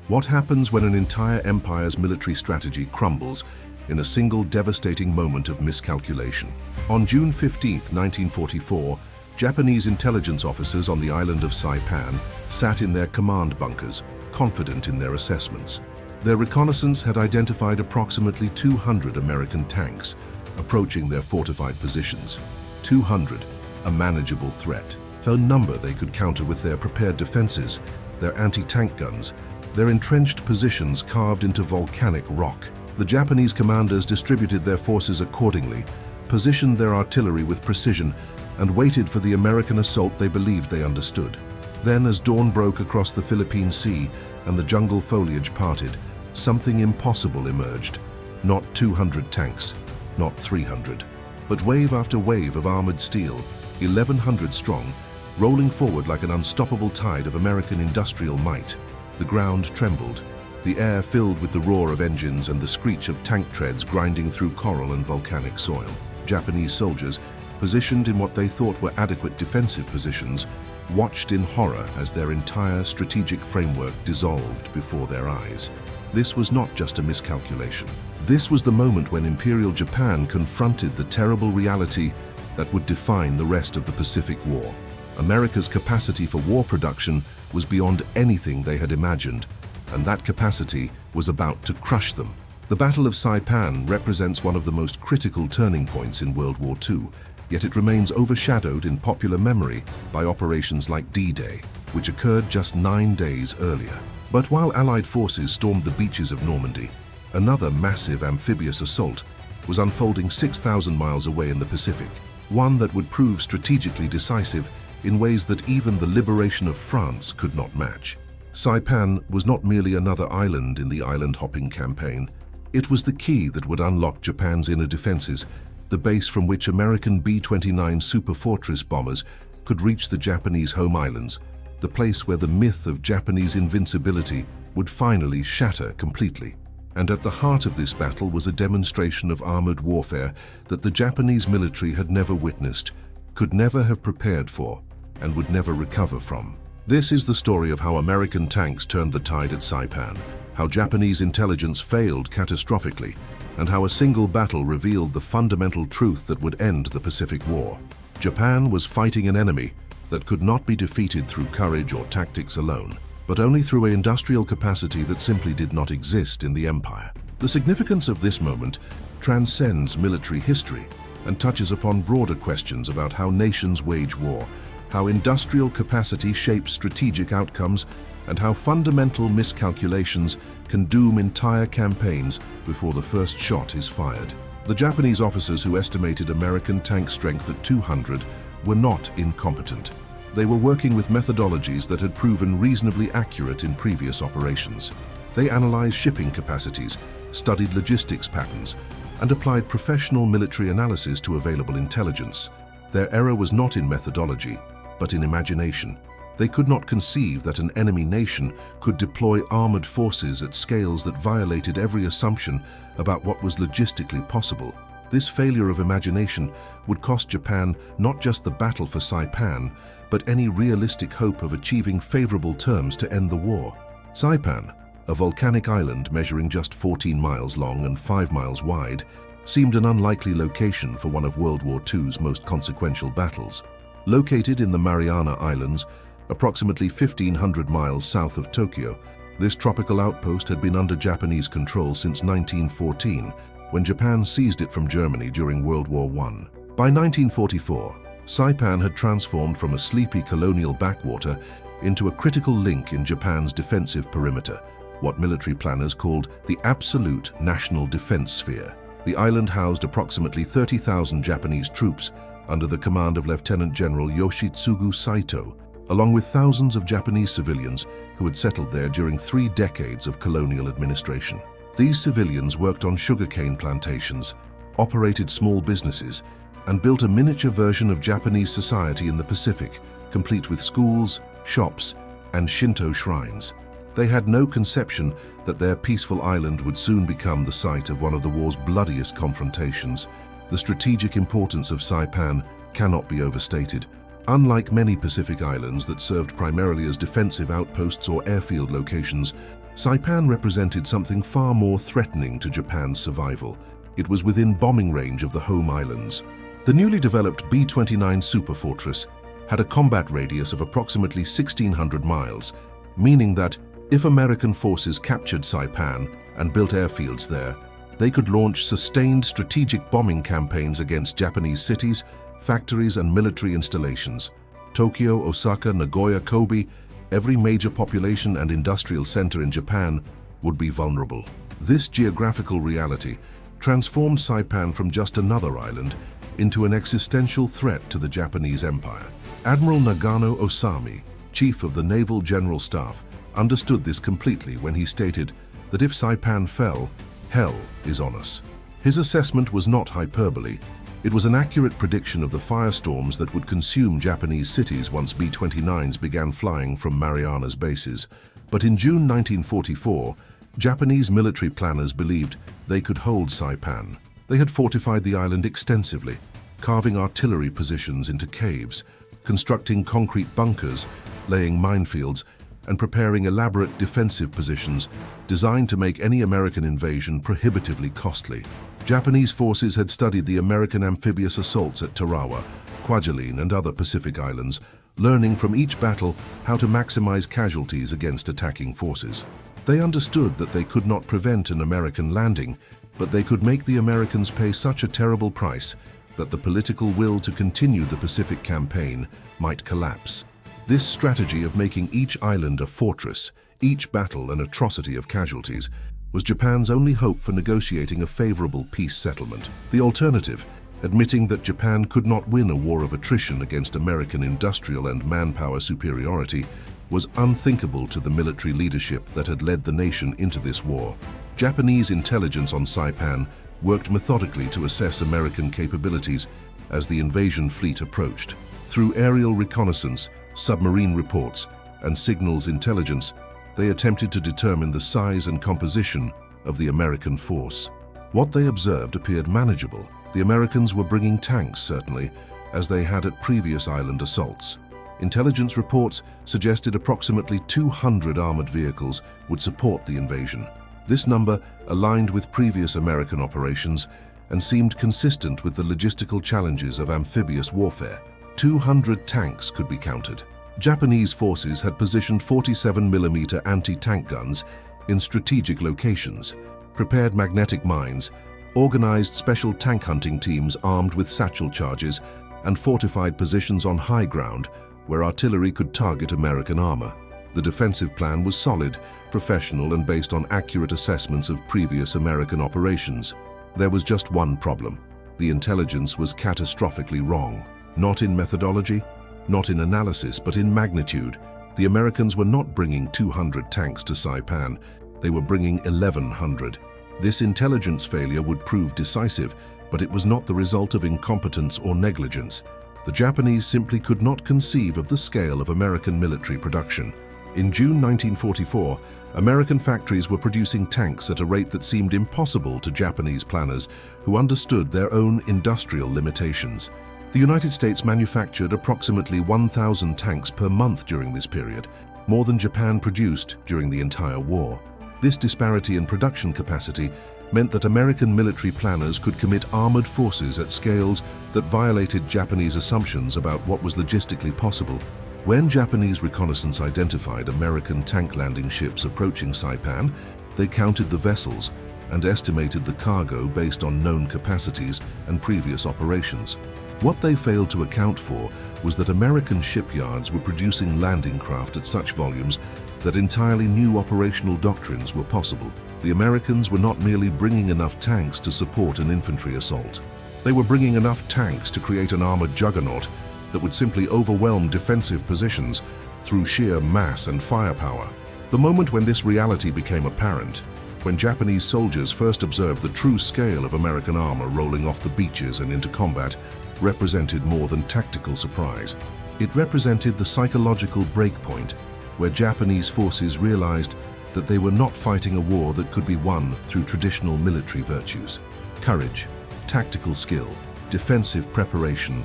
What happens when an entire empire's military strategy crumbles in a single devastating moment of miscalculation? On June 15, 1944, Japanese intelligence officers on the island of Saipan sat in their command bunkers, confident in their assessments. Their reconnaissance had identified approximately 200 American tanks approaching their fortified positions. 200, a manageable threat, a number they could counter with their prepared defenses, their anti-tank guns, their entrenched positions carved into volcanic rock. The Japanese commanders distributed their forces accordingly, positioned their artillery with precision, and waited for the American assault they believed they understood. Then, as dawn broke across the Philippine Sea and the jungle foliage parted, something impossible emerged. Not 200 tanks, not 300, but wave after wave of armored steel, 1,100 strong, rolling forward like an unstoppable tide of American industrial might. The ground trembled, the air filled with the roar of engines and the screech of tank treads grinding through coral and volcanic soil. Japanese soldiers, positioned in what they thought were adequate defensive positions, watched in horror as their entire strategic framework dissolved before their eyes. This was not just a miscalculation. This was the moment when Imperial Japan confronted the terrible reality that would define the rest of the Pacific War. America's capacity for war production was beyond anything they had imagined, and that capacity was about to crush them. The Battle of Saipan represents one of the most critical turning points in World War II, yet it remains overshadowed in popular memory by operations like D-Day, which occurred just 9 days earlier. But while Allied forces stormed the beaches of Normandy, another massive amphibious assault was unfolding 6,000 miles away in the Pacific, one that would prove strategically decisive in ways that even the liberation of France could not match. Saipan was not merely another island in the island-hopping campaign. It was the key that would unlock Japan's inner defenses, the base from which American B-29 Superfortress bombers could reach the Japanese home islands, the place where the myth of Japanese invincibility would finally shatter completely. And at the heart of this battle was a demonstration of armored warfare that the Japanese military had never witnessed, could never have prepared for, and would never recover from. This is the story of how American tanks turned the tide at Saipan, how Japanese intelligence failed catastrophically, and how a single battle revealed the fundamental truth that would end the Pacific War. Japan was fighting an enemy that could not be defeated through courage or tactics alone, but only through an industrial capacity that simply did not exist in the empire. The significance of this moment transcends military history and touches upon broader questions about how nations wage war, how industrial capacity shapes strategic outcomes, and how fundamental miscalculations can doom entire campaigns before the first shot is fired. The Japanese officers who estimated American tank strength at 200 were not incompetent. They were working with methodologies that had proven reasonably accurate in previous operations. They analyzed shipping capacities, studied logistics patterns, and applied professional military analysis to available intelligence. Their error was not in methodology, but in imagination. They could not conceive that an enemy nation could deploy armored forces at scales that violated every assumption about what was logistically possible. This failure of imagination would cost Japan not just the battle for Saipan, but any realistic hope of achieving favorable terms to end the war. Saipan, a volcanic island measuring just 14 miles long and 5 miles wide, seemed an unlikely location for one of World War II's most consequential battles. Located in the Mariana Islands, approximately 1,500 miles south of Tokyo, this tropical outpost had been under Japanese control since 1914, when Japan seized it from Germany during World War I. By 1944, Saipan had transformed from a sleepy colonial backwater into a critical link in Japan's defensive perimeter, what military planners called the absolute national defense sphere. The island housed approximately 30,000 Japanese troops under the command of Lieutenant General Yoshitsugu Saito, along with thousands of Japanese civilians who had settled there during 3 decades of colonial administration. These civilians worked on sugarcane plantations, operated small businesses, and built a miniature version of Japanese society in the Pacific, complete with schools, shops, and Shinto shrines. They had no conception that their peaceful island would soon become the site of one of the war's bloodiest confrontations. The strategic importance of Saipan cannot be overstated. Unlike many Pacific islands that served primarily as defensive outposts or airfield locations, Saipan represented something far more threatening to Japan's survival. It was within bombing range of the home islands. The newly developed B-29 superfortress had a combat radius of approximately 1,600 miles, meaning that if American forces captured Saipan and built airfields there, they could launch sustained strategic bombing campaigns against Japanese cities, factories, and military installations. Tokyo, Osaka, Nagoya, Kobe, every major population and industrial center in Japan would be vulnerable. This geographical reality transformed Saipan from just another island into an existential threat to the Japanese Empire. Admiral Nagano Osami, chief of the Naval General Staff, understood this completely when he stated that if Saipan fell, hell is on us. His assessment was not hyperbole. It was an accurate prediction of the firestorms that would consume Japanese cities once B-29s began flying from Marianas bases. But in June 1944, Japanese military planners believed they could hold Saipan. They had fortified the island extensively, carving artillery positions into caves, constructing concrete bunkers, laying minefields, and preparing elaborate defensive positions designed to make any American invasion prohibitively costly. Japanese forces had studied the American amphibious assaults at Tarawa, Kwajalein, and other Pacific islands, learning from each battle how to maximize casualties against attacking forces. They understood that they could not prevent an American landing, but they could make the Americans pay such a terrible price that the political will to continue the Pacific campaign might collapse. This strategy of making each island a fortress, each battle an atrocity of casualties, was Japan's only hope for negotiating a favorable peace settlement. The alternative, admitting that Japan could not win a war of attrition against American industrial and manpower superiority, was unthinkable to the military leadership that had led the nation into this war. Japanese intelligence on Saipan worked methodically to assess American capabilities as the invasion fleet approached. Through aerial reconnaissance, submarine reports, and signals intelligence, they attempted to determine the size and composition of the American force. What they observed appeared manageable. The Americans were bringing tanks, certainly, as they had at previous island assaults. Intelligence reports suggested approximately 200 armored vehicles would support the invasion. This number aligned with previous American operations and seemed consistent with the logistical challenges of amphibious warfare. 200 tanks could be counted. Japanese forces had positioned 47mm anti-tank guns in strategic locations, prepared magnetic mines, organized special tank hunting teams armed with satchel charges, and fortified positions on high ground where artillery could target American armor. The defensive plan was solid, professional, and based on accurate assessments of previous American operations. There was just one problem. The intelligence was catastrophically wrong. Not in methodology, not in analysis, but in magnitude. The Americans were not bringing 200 tanks to Saipan. They were bringing 1,100. This intelligence failure would prove decisive, but it was not the result of incompetence or negligence. The Japanese simply could not conceive of the scale of American military production. In June 1944, American factories were producing tanks at a rate that seemed impossible to Japanese planners who understood their own industrial limitations. The United States manufactured approximately 1,000 tanks per month during this period, more than Japan produced during the entire war. This disparity in production capacity meant that American military planners could commit armored forces at scales that violated Japanese assumptions about what was logistically possible. When Japanese reconnaissance identified American tank landing ships approaching Saipan, they counted the vessels and estimated the cargo based on known capacities and previous operations. What they failed to account for was that American shipyards were producing landing craft at such volumes that entirely new operational doctrines were possible. The Americans were not merely bringing enough tanks to support an infantry assault. They were bringing enough tanks to create an armored juggernaut that would simply overwhelm defensive positions through sheer mass and firepower. The moment when this reality became apparent, when Japanese soldiers first observed the true scale of American armor rolling off the beaches and into combat, represented more than tactical surprise. It represented the psychological breakpoint where Japanese forces realized that they were not fighting a war that could be won through traditional military virtues. Courage, tactical skill, defensive preparation,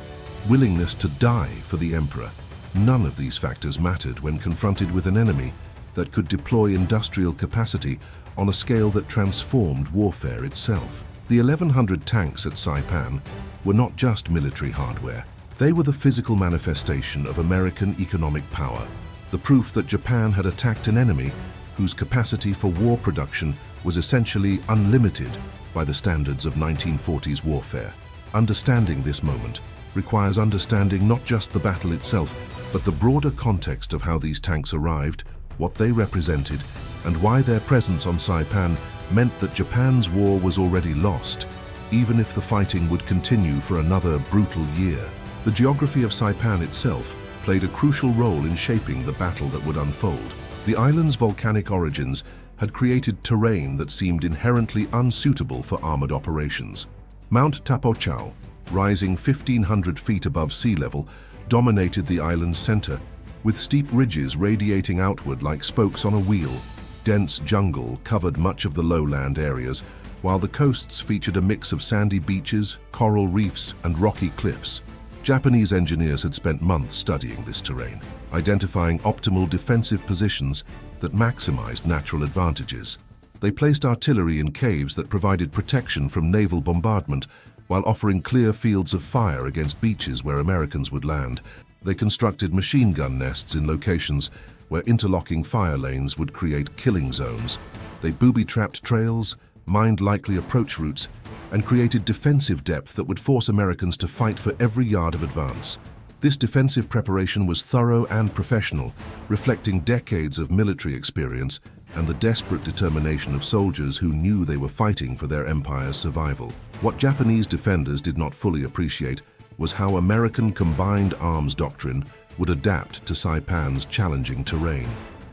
willingness to die for the emperor. None of these factors mattered when confronted with an enemy that could deploy industrial capacity on a scale that transformed warfare itself. The 1,100 tanks at Saipan were not just military hardware. They were the physical manifestation of American economic power, the proof that Japan had attacked an enemy whose capacity for war production was essentially unlimited by the standards of 1940s warfare. Understanding this moment requires understanding not just the battle itself, but the broader context of how these tanks arrived, what they represented, and why their presence on Saipan meant that Japan's war was already lost, even if the fighting would continue for another brutal year. The geography of Saipan itself played a crucial role in shaping the battle that would unfold. The island's volcanic origins had created terrain that seemed inherently unsuitable for armored operations. Mount Tapochau, rising 1,500 feet above sea level, dominated the island's center, with steep ridges radiating outward like spokes on a wheel. Dense jungle covered much of the lowland areas, while the coasts featured a mix of sandy beaches, coral reefs, and rocky cliffs. Japanese engineers had spent months studying this terrain, identifying optimal defensive positions that maximized natural advantages. They placed artillery in caves that provided protection from naval bombardment, while offering clear fields of fire against beaches where Americans would land. They constructed machine gun nests in locations where interlocking fire lanes would create killing zones. They booby-trapped trails, mined likely approach routes, and created defensive depth that would force Americans to fight for every yard of advance. This defensive preparation was thorough and professional, reflecting decades of military experience and the desperate determination of soldiers who knew they were fighting for their empire's survival. What Japanese defenders did not fully appreciate was how American combined arms doctrine would adapt to Saipan's challenging terrain.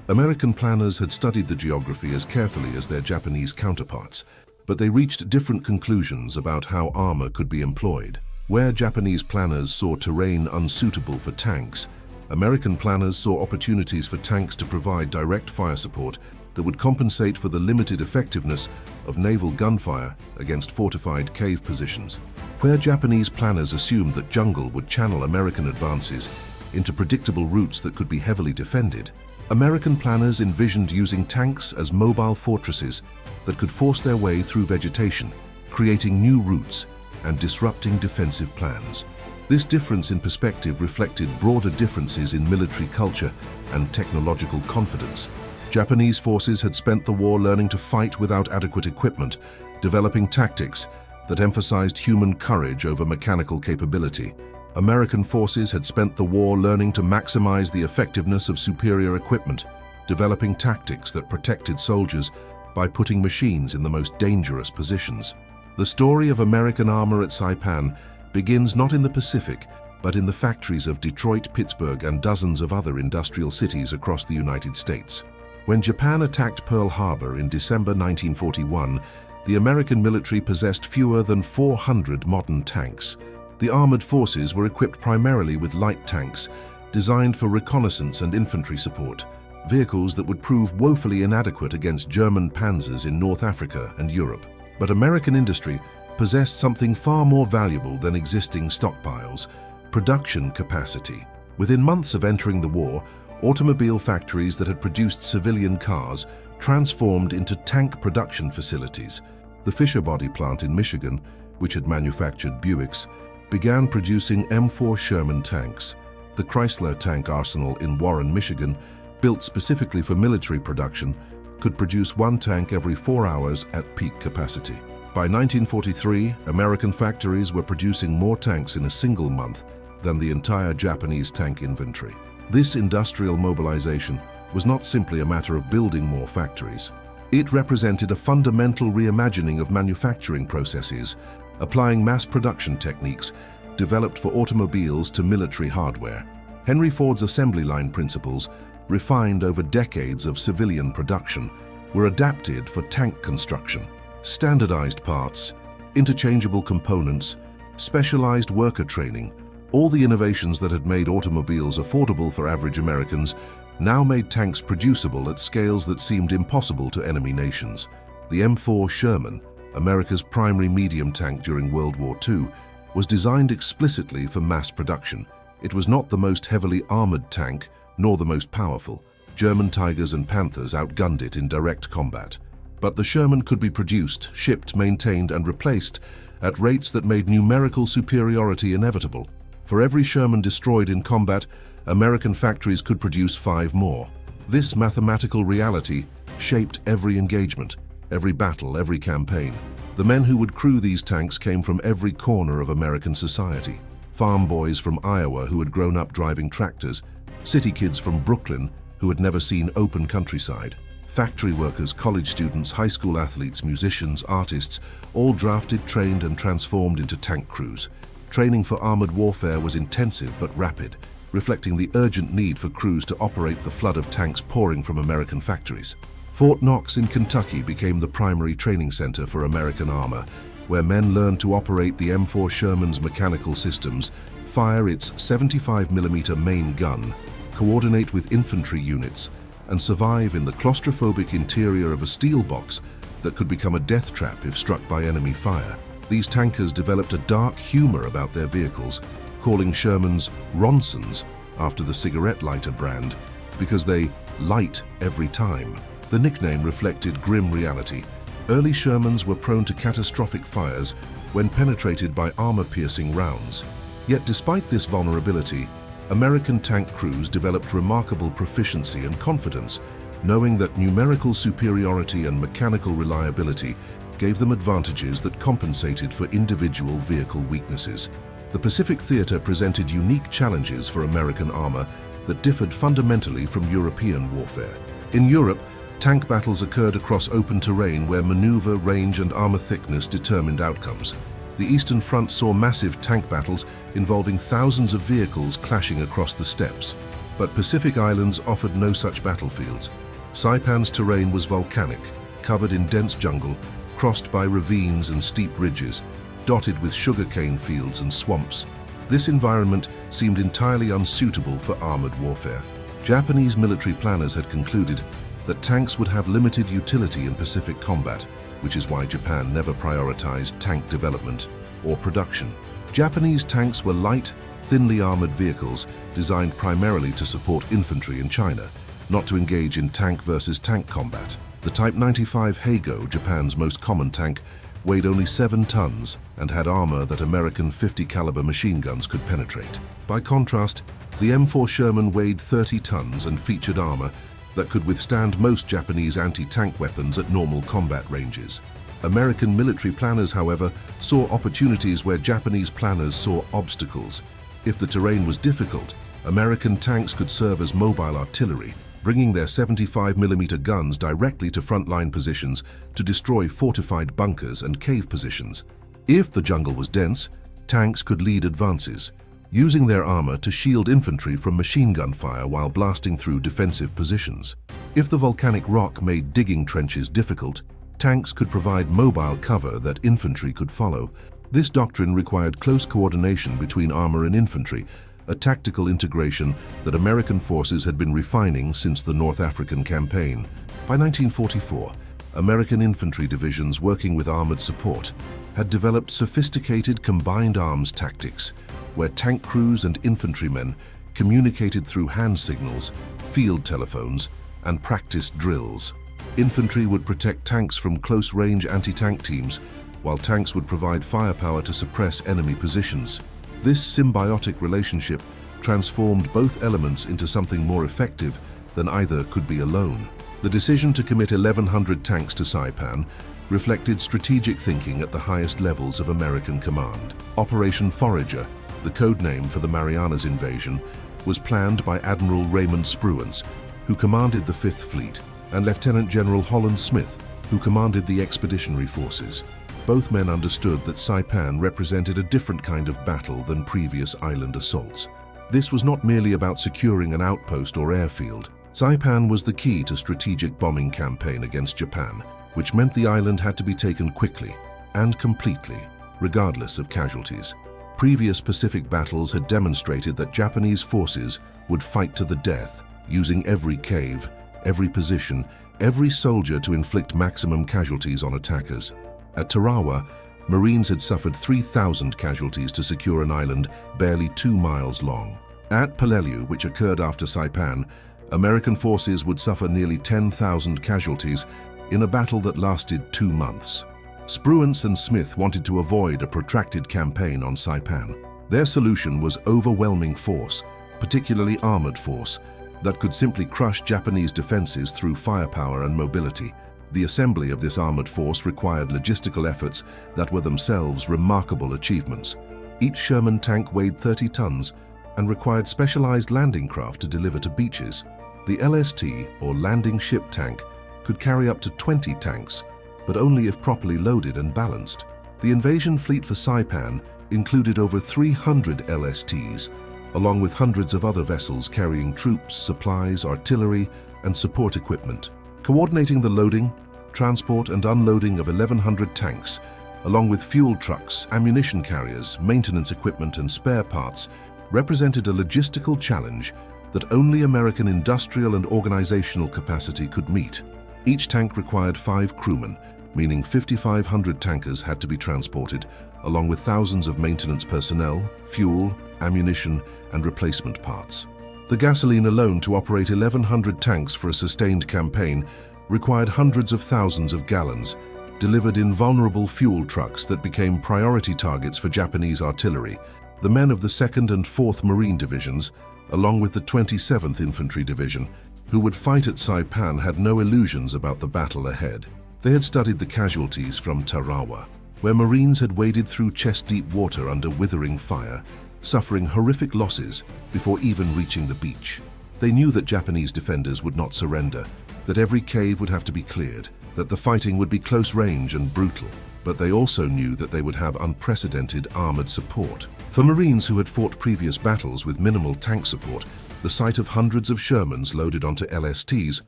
American planners had studied the geography as carefully as their Japanese counterparts, but they reached different conclusions about how armor could be employed. Where Japanese planners saw terrain unsuitable for tanks, American planners saw opportunities for tanks to provide direct fire support that would compensate for the limited effectiveness of naval gunfire against fortified cave positions. Where Japanese planners assumed that jungle would channel American advances into predictable routes that could be heavily defended, American planners envisioned using tanks as mobile fortresses that could force their way through vegetation, creating new routes and disrupting defensive plans. This difference in perspective reflected broader differences in military culture and technological confidence. Japanese forces had spent the war learning to fight without adequate equipment, developing tactics that emphasized human courage over mechanical capability. American forces had spent the war learning to maximize the effectiveness of superior equipment, developing tactics that protected soldiers by putting machines in the most dangerous positions. The story of American armor at Saipan begins not in the Pacific, but in the factories of Detroit, Pittsburgh, and dozens of other industrial cities across the United States. When Japan attacked Pearl Harbor in December 1941, the American military possessed fewer than 400 modern tanks. The armored forces were equipped primarily with light tanks, designed for reconnaissance and infantry support, vehicles that would prove woefully inadequate against German panzers in North Africa and Europe. But American industry possessed something far more valuable than existing stockpiles: production capacity. Within months of entering the war, automobile factories that had produced civilian cars transformed into tank production facilities. The Fisher Body plant in Michigan, which had manufactured Buicks, began producing M4 Sherman tanks. The Chrysler tank arsenal in Warren, Michigan, built specifically for military production, could produce one tank every 4 hours at peak capacity. By 1943, American factories were producing more tanks in a single month than the entire Japanese tank inventory. This industrial mobilization was not simply a matter of building more factories. It represented a fundamental reimagining of manufacturing processes, applying mass production techniques developed for automobiles to military hardware. Henry Ford's assembly line principles, refined over decades of civilian production, were adapted for tank construction. Standardized parts, interchangeable components, specialized worker training, all the innovations that had made automobiles affordable for average Americans now made tanks producible at scales that seemed impossible to enemy nations. The M4 Sherman, America's primary medium tank during World War II, was designed explicitly for mass production. It was not the most heavily armored tank, nor the most powerful. German Tigers and Panthers outgunned it in direct combat. But the Sherman could be produced, shipped, maintained, and replaced at rates that made numerical superiority inevitable. For every Sherman destroyed in combat, American factories could produce 5 more. This mathematical reality shaped every engagement, every battle, every campaign. The men who would crew these tanks came from every corner of American society. Farm boys from Iowa who had grown up driving tractors, city kids from Brooklyn who had never seen open countryside, factory workers, college students, high school athletes, musicians, artists, all drafted, trained, and transformed into tank crews. Training for armored warfare was intensive but rapid, reflecting the urgent need for crews to operate the flood of tanks pouring from American factories. Fort Knox in Kentucky became the primary training center for American armor, where men learned to operate the M4 Sherman's mechanical systems, fire its 75mm main gun, coordinate with infantry units, and survive in the claustrophobic interior of a steel box that could become a death trap if struck by enemy fire. These tankers developed a dark humor about their vehicles, calling Shermans Ronsons after the cigarette lighter brand, because they light every time. The nickname reflected grim reality. Early Shermans were prone to catastrophic fires when penetrated by armor-piercing rounds. Yet despite this vulnerability, American tank crews developed remarkable proficiency and confidence, knowing that numerical superiority and mechanical reliability gave them advantages that compensated for individual vehicle weaknesses. The Pacific Theater presented unique challenges for American armor that differed fundamentally from European warfare. In Europe, tank battles occurred across open terrain where maneuver, range, and armor thickness determined outcomes. The Eastern Front saw massive tank battles involving thousands of vehicles clashing across the steppes. But Pacific Islands offered no such battlefields. Saipan's terrain was volcanic, covered in dense jungle, crossed by ravines and steep ridges, dotted with sugarcane fields and swamps. This environment seemed entirely unsuitable for armored warfare. Japanese military planners had concluded that tanks would have limited utility in Pacific combat, which is why Japan never prioritized tank development or production. Japanese tanks were light, thinly armored vehicles designed primarily to support infantry in China, not to engage in tank versus tank combat. The Type 95 Heigo, Japan's most common tank, weighed only 7 tons and had armor that American 50 caliber machine guns could penetrate. By contrast, the M4 Sherman weighed 30 tons and featured armor that could withstand most Japanese anti-tank weapons at normal combat ranges. American military planners, however, saw opportunities where Japanese planners saw obstacles. If the terrain was difficult, American tanks could serve as mobile artillery, bringing their 75mm guns directly to frontline positions to destroy fortified bunkers and cave positions. If the jungle was dense, tanks could lead advances, using their armor to shield infantry from machine gun fire while blasting through defensive positions. If the volcanic rock made digging trenches difficult, tanks could provide mobile cover that infantry could follow. This doctrine required close coordination between armor and infantry, a tactical integration that American forces had been refining since the North African campaign. By 1944, American infantry divisions working with armored support had developed sophisticated combined arms tactics, where tank crews and infantrymen communicated through hand signals, field telephones, and practiced drills. Infantry would protect tanks from close-range anti-tank teams, while tanks would provide firepower to suppress enemy positions. This symbiotic relationship transformed both elements into something more effective than either could be alone. The decision to commit 1,100 tanks to Saipan reflected strategic thinking at the highest levels of American command. Operation Forager, the code name for the Marianas invasion, was planned by Admiral Raymond Spruance, who commanded the Fifth Fleet, and Lieutenant General Holland Smith, who commanded the expeditionary forces. Both men understood that Saipan represented a different kind of battle than previous island assaults. This was not merely about securing an outpost or airfield. Saipan was the key to strategic bombing campaign against Japan, which meant the island had to be taken quickly and completely, regardless of casualties. Previous Pacific battles had demonstrated that Japanese forces would fight to the death, using every cave, every position, every soldier to inflict maximum casualties on attackers. At Tarawa, Marines had suffered 3,000 casualties to secure an island barely 2 miles long. At Peleliu, which occurred after Saipan, American forces would suffer nearly 10,000 casualties in a battle that lasted 2 months. Spruance and Smith wanted to avoid a protracted campaign on Saipan. Their solution was overwhelming force, particularly armored force, that could simply crush Japanese defenses through firepower and mobility. The assembly of this armored force required logistical efforts that were themselves remarkable achievements. Each Sherman tank weighed 30 tons and required specialized landing craft to deliver to beaches. The LST, or landing ship tank, could carry up to 20 tanks, but only if properly loaded and balanced. The invasion fleet for Saipan included over 300 LSTs, along with hundreds of other vessels carrying troops, supplies, artillery, and support equipment. Coordinating the loading, transport, and unloading of 1,100 tanks, along with fuel trucks, ammunition carriers, maintenance equipment, and spare parts, represented a logistical challenge that only American industrial and organizational capacity could meet. Each tank required 5 crewmen, meaning 5,500 tankers had to be transported, along with thousands of maintenance personnel, fuel, ammunition, and replacement parts. The gasoline alone to operate 1,100 tanks for a sustained campaign required hundreds of thousands of gallons, delivered in vulnerable fuel trucks that became priority targets for Japanese artillery. The men of the 2nd and 4th Marine Divisions, along with the 27th Infantry Division, who would fight at Saipan, had no illusions about the battle ahead. They had studied the casualties from Tarawa, where Marines had waded through chest-deep water under withering fire, suffering horrific losses before even reaching the beach. They knew that Japanese defenders would not surrender, that every cave would have to be cleared, that the fighting would be close range and brutal, but they also knew that they would have unprecedented armored support. For Marines who had fought previous battles with minimal tank support, the sight of hundreds of Shermans loaded onto LSTs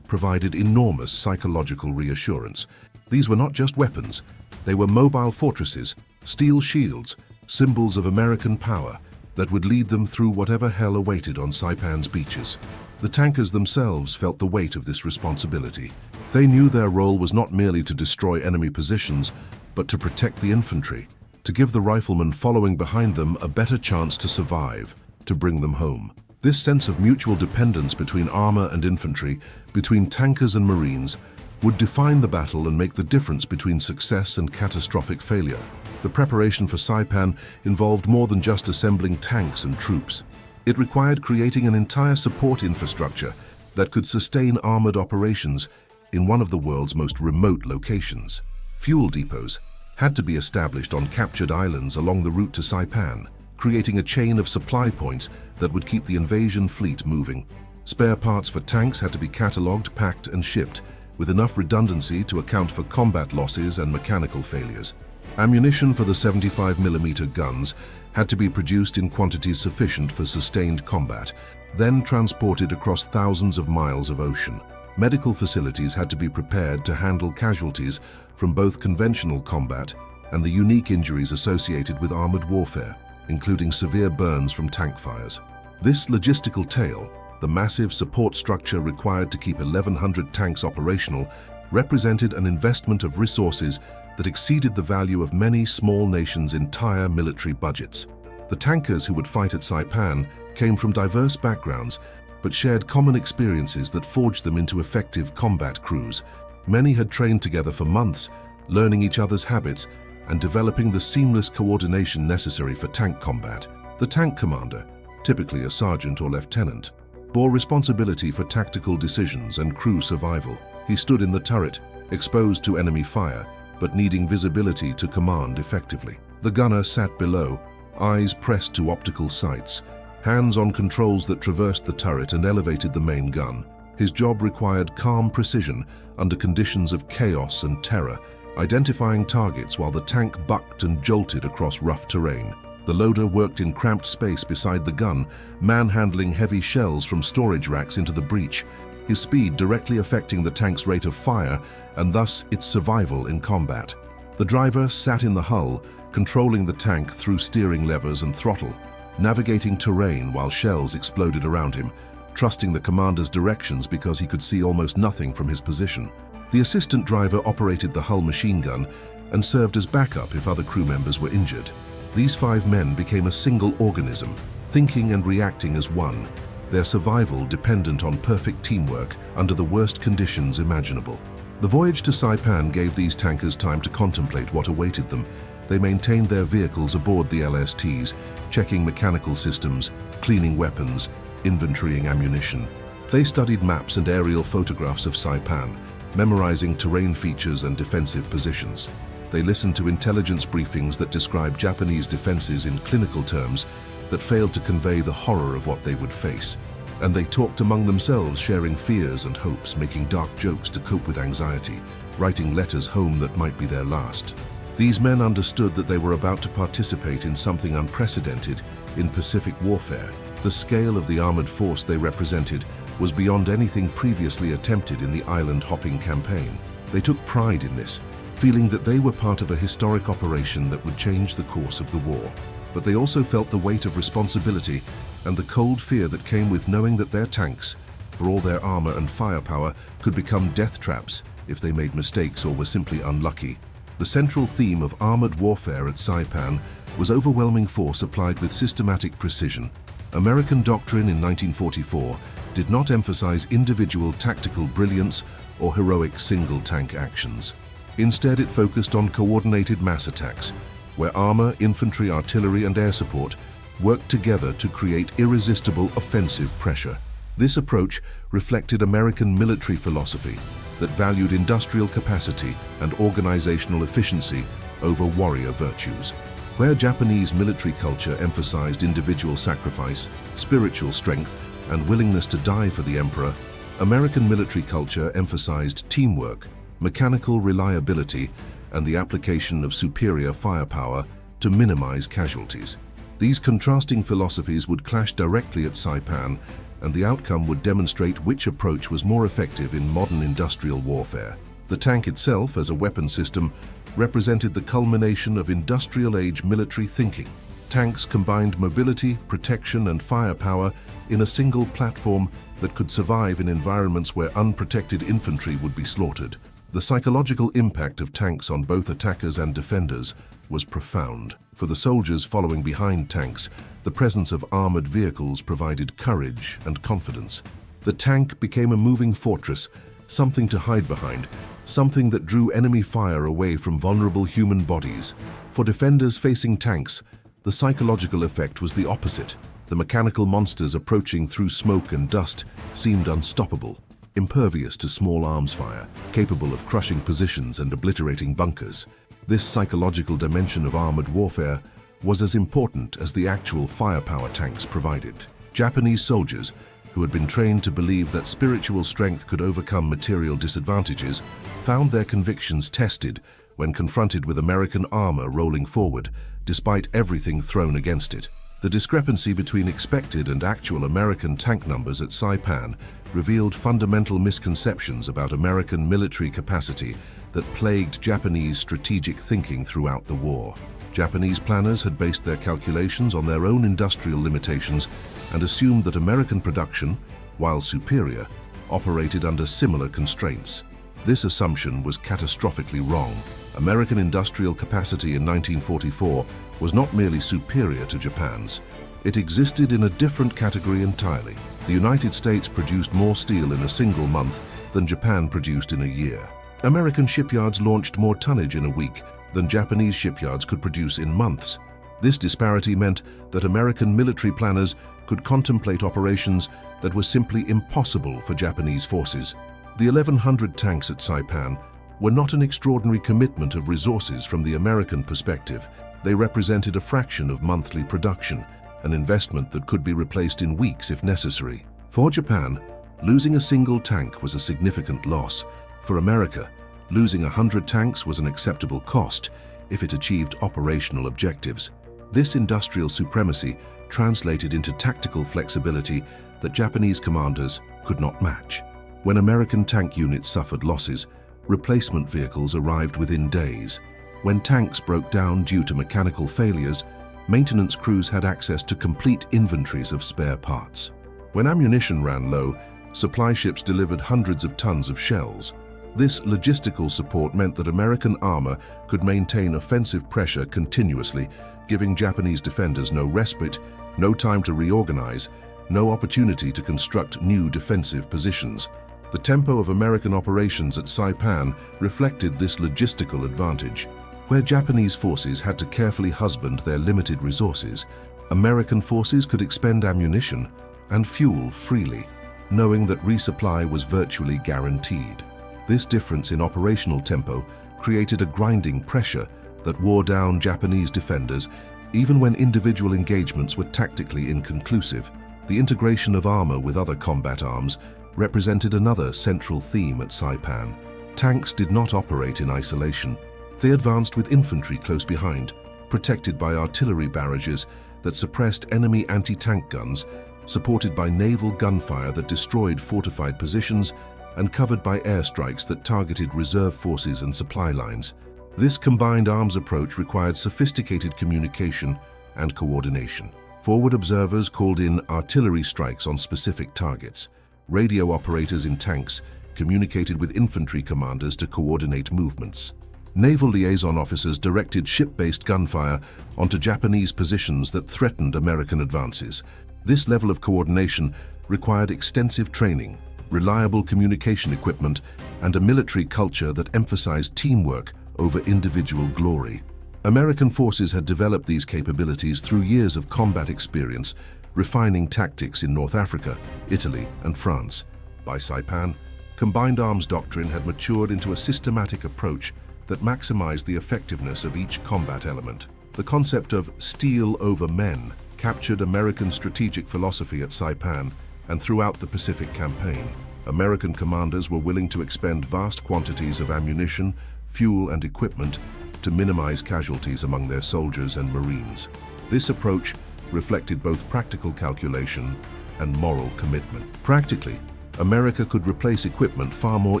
provided enormous psychological reassurance. These were not just weapons, they were mobile fortresses, steel shields, symbols of American power that would lead them through whatever hell awaited on Saipan's beaches. The tankers themselves felt the weight of this responsibility. They knew their role was not merely to destroy enemy positions, but to protect the infantry, to give the riflemen following behind them a better chance to survive, to bring them home. This sense of mutual dependence between armor and infantry, between tankers and Marines, would define the battle and make the difference between success and catastrophic failure. The preparation for Saipan involved more than just assembling tanks and troops. It required creating an entire support infrastructure that could sustain armored operations in one of the world's most remote locations. Fuel depots had to be established on captured islands along the route to Saipan, creating a chain of supply points that would keep the invasion fleet moving. Spare parts for tanks had to be catalogued, packed, and shipped, with enough redundancy to account for combat losses and mechanical failures. Ammunition for the 75mm guns had to be produced in quantities sufficient for sustained combat, then transported across thousands of miles of ocean. Medical facilities had to be prepared to handle casualties from both conventional combat and the unique injuries associated with armored warfare, including severe burns from tank fires. This logistical tale, the massive support structure required to keep 1,100 tanks operational, represented an investment of resources that exceeded the value of many small nations' entire military budgets. The tankers who would fight at Saipan came from diverse backgrounds, but shared common experiences that forged them into effective combat crews. Many had trained together for months, learning each other's habits and developing the seamless coordination necessary for tank combat. The tank commander, typically a sergeant or lieutenant, bore responsibility for tactical decisions and crew survival. He stood in the turret, exposed to enemy fire, but needing visibility to command effectively. The gunner sat below, eyes pressed to optical sights, hands on controls that traversed the turret and elevated the main gun. His job required calm precision under conditions of chaos and terror, identifying targets while the tank bucked and jolted across rough terrain. The loader worked in cramped space beside the gun, manhandling heavy shells from storage racks into the breach, his speed directly affecting the tank's rate of fire and thus its survival in combat. The driver sat in the hull, controlling the tank through steering levers and throttle, navigating terrain while shells exploded around him, trusting the commander's directions because he could see almost nothing from his position. The assistant driver operated the hull machine gun, and served as backup if other crew members were injured. These 5 men became a single organism, thinking and reacting as one, their survival dependent on perfect teamwork under the worst conditions imaginable. The voyage to Saipan gave these tankers time to contemplate what awaited them. They maintained their vehicles aboard the LSTs, checking mechanical systems, cleaning weapons, inventorying ammunition. They studied maps and aerial photographs of Saipan, memorizing terrain features and defensive positions. They listened to intelligence briefings that described Japanese defenses in clinical terms that failed to convey the horror of what they would face. And they talked among themselves, sharing fears and hopes, making dark jokes to cope with anxiety, writing letters home that might be their last. These men understood that they were about to participate in something unprecedented in Pacific warfare. The scale of the armored force they represented was beyond anything previously attempted in the island-hopping campaign. They took pride in this, feeling that they were part of a historic operation that would change the course of the war. But they also felt the weight of responsibility and the cold fear that came with knowing that their tanks, for all their armor and firepower, could become death traps if they made mistakes or were simply unlucky. The central theme of armored warfare at Saipan was overwhelming force applied with systematic precision. American doctrine in 1944 did not emphasize individual tactical brilliance or heroic single-tank actions. Instead, it focused on coordinated mass attacks, where armor, infantry, artillery, and air support worked together to create irresistible offensive pressure. This approach reflected American military philosophy that valued industrial capacity and organizational efficiency over warrior virtues. Where Japanese military culture emphasized individual sacrifice, spiritual strength, and willingness to die for the emperor, American military culture emphasized teamwork, mechanical reliability, and the application of superior firepower to minimize casualties. These contrasting philosophies would clash directly at Saipan, and the outcome would demonstrate which approach was more effective in modern industrial warfare. The tank itself, as a weapon system, represented the culmination of industrial-age military thinking. Tanks combined mobility, protection, and firepower in a single platform that could survive in environments where unprotected infantry would be slaughtered. The psychological impact of tanks on both attackers and defenders was profound. For the soldiers following behind tanks, the presence of armored vehicles provided courage and confidence. The tank became a moving fortress, something to hide behind, something that drew enemy fire away from vulnerable human bodies. For defenders facing tanks, the psychological effect was the opposite. The mechanical monsters approaching through smoke and dust seemed unstoppable, impervious to small arms fire, capable of crushing positions and obliterating bunkers. This psychological dimension of armored warfare was as important as the actual firepower tanks provided. Japanese soldiers, who had been trained to believe that spiritual strength could overcome material disadvantages, found their convictions tested when confronted with American armor rolling forward, despite everything thrown against it. The discrepancy between expected and actual American tank numbers at Saipan revealed fundamental misconceptions about American military capacity that plagued Japanese strategic thinking throughout the war. Japanese planners had based their calculations on their own industrial limitations and assumed that American production, while superior, operated under similar constraints. This assumption was catastrophically wrong. American industrial capacity in 1944 was not merely superior to Japan's. It existed in a different category entirely. The United States produced more steel in a single month than Japan produced in a year. American shipyards launched more tonnage in a week than Japanese shipyards could produce in months. This disparity meant that American military planners could contemplate operations that were simply impossible for Japanese forces. The 1,100 tanks at Saipan were not an extraordinary commitment of resources from the American perspective. They represented a fraction of monthly production, an investment that could be replaced in weeks if necessary. For Japan, losing a single tank was a significant loss. For America, losing 100 tanks was an acceptable cost if it achieved operational objectives. This industrial supremacy translated into tactical flexibility that Japanese commanders could not match. When American tank units suffered losses, replacement vehicles arrived within days. When tanks broke down due to mechanical failures, maintenance crews had access to complete inventories of spare parts. When ammunition ran low, supply ships delivered hundreds of tons of shells. This logistical support meant that American armor could maintain offensive pressure continuously, giving Japanese defenders no respite, no time to reorganize, no opportunity to construct new defensive positions. The tempo of American operations at Saipan reflected this logistical advantage. Where Japanese forces had to carefully husband their limited resources, American forces could expend ammunition and fuel freely, knowing that resupply was virtually guaranteed. This difference in operational tempo created a grinding pressure that wore down Japanese defenders even when individual engagements were tactically inconclusive. The integration of armor with other combat arms represented another central theme at Saipan. Tanks did not operate in isolation. They advanced with infantry close behind, protected by artillery barrages that suppressed enemy anti-tank guns, supported by naval gunfire that destroyed fortified positions, and covered by airstrikes that targeted reserve forces and supply lines. This combined arms approach required sophisticated communication and coordination. Forward observers called in artillery strikes on specific targets. Radio operators in tanks communicated with infantry commanders to coordinate movements. Naval liaison officers directed ship-based gunfire onto Japanese positions that threatened American advances. This level of coordination required extensive training, reliable communication equipment, and a military culture that emphasized teamwork over individual glory. American forces had developed these capabilities through years of combat experience, refining tactics in North Africa, Italy, and France. By Saipan, combined arms doctrine had matured into a systematic approach that maximized the effectiveness of each combat element. The concept of steel over men captured American strategic philosophy at Saipan and throughout the Pacific Campaign. American commanders were willing to expend vast quantities of ammunition, fuel, and equipment to minimize casualties among their soldiers and Marines. This approach reflected both practical calculation and moral commitment. Practically, America could replace equipment far more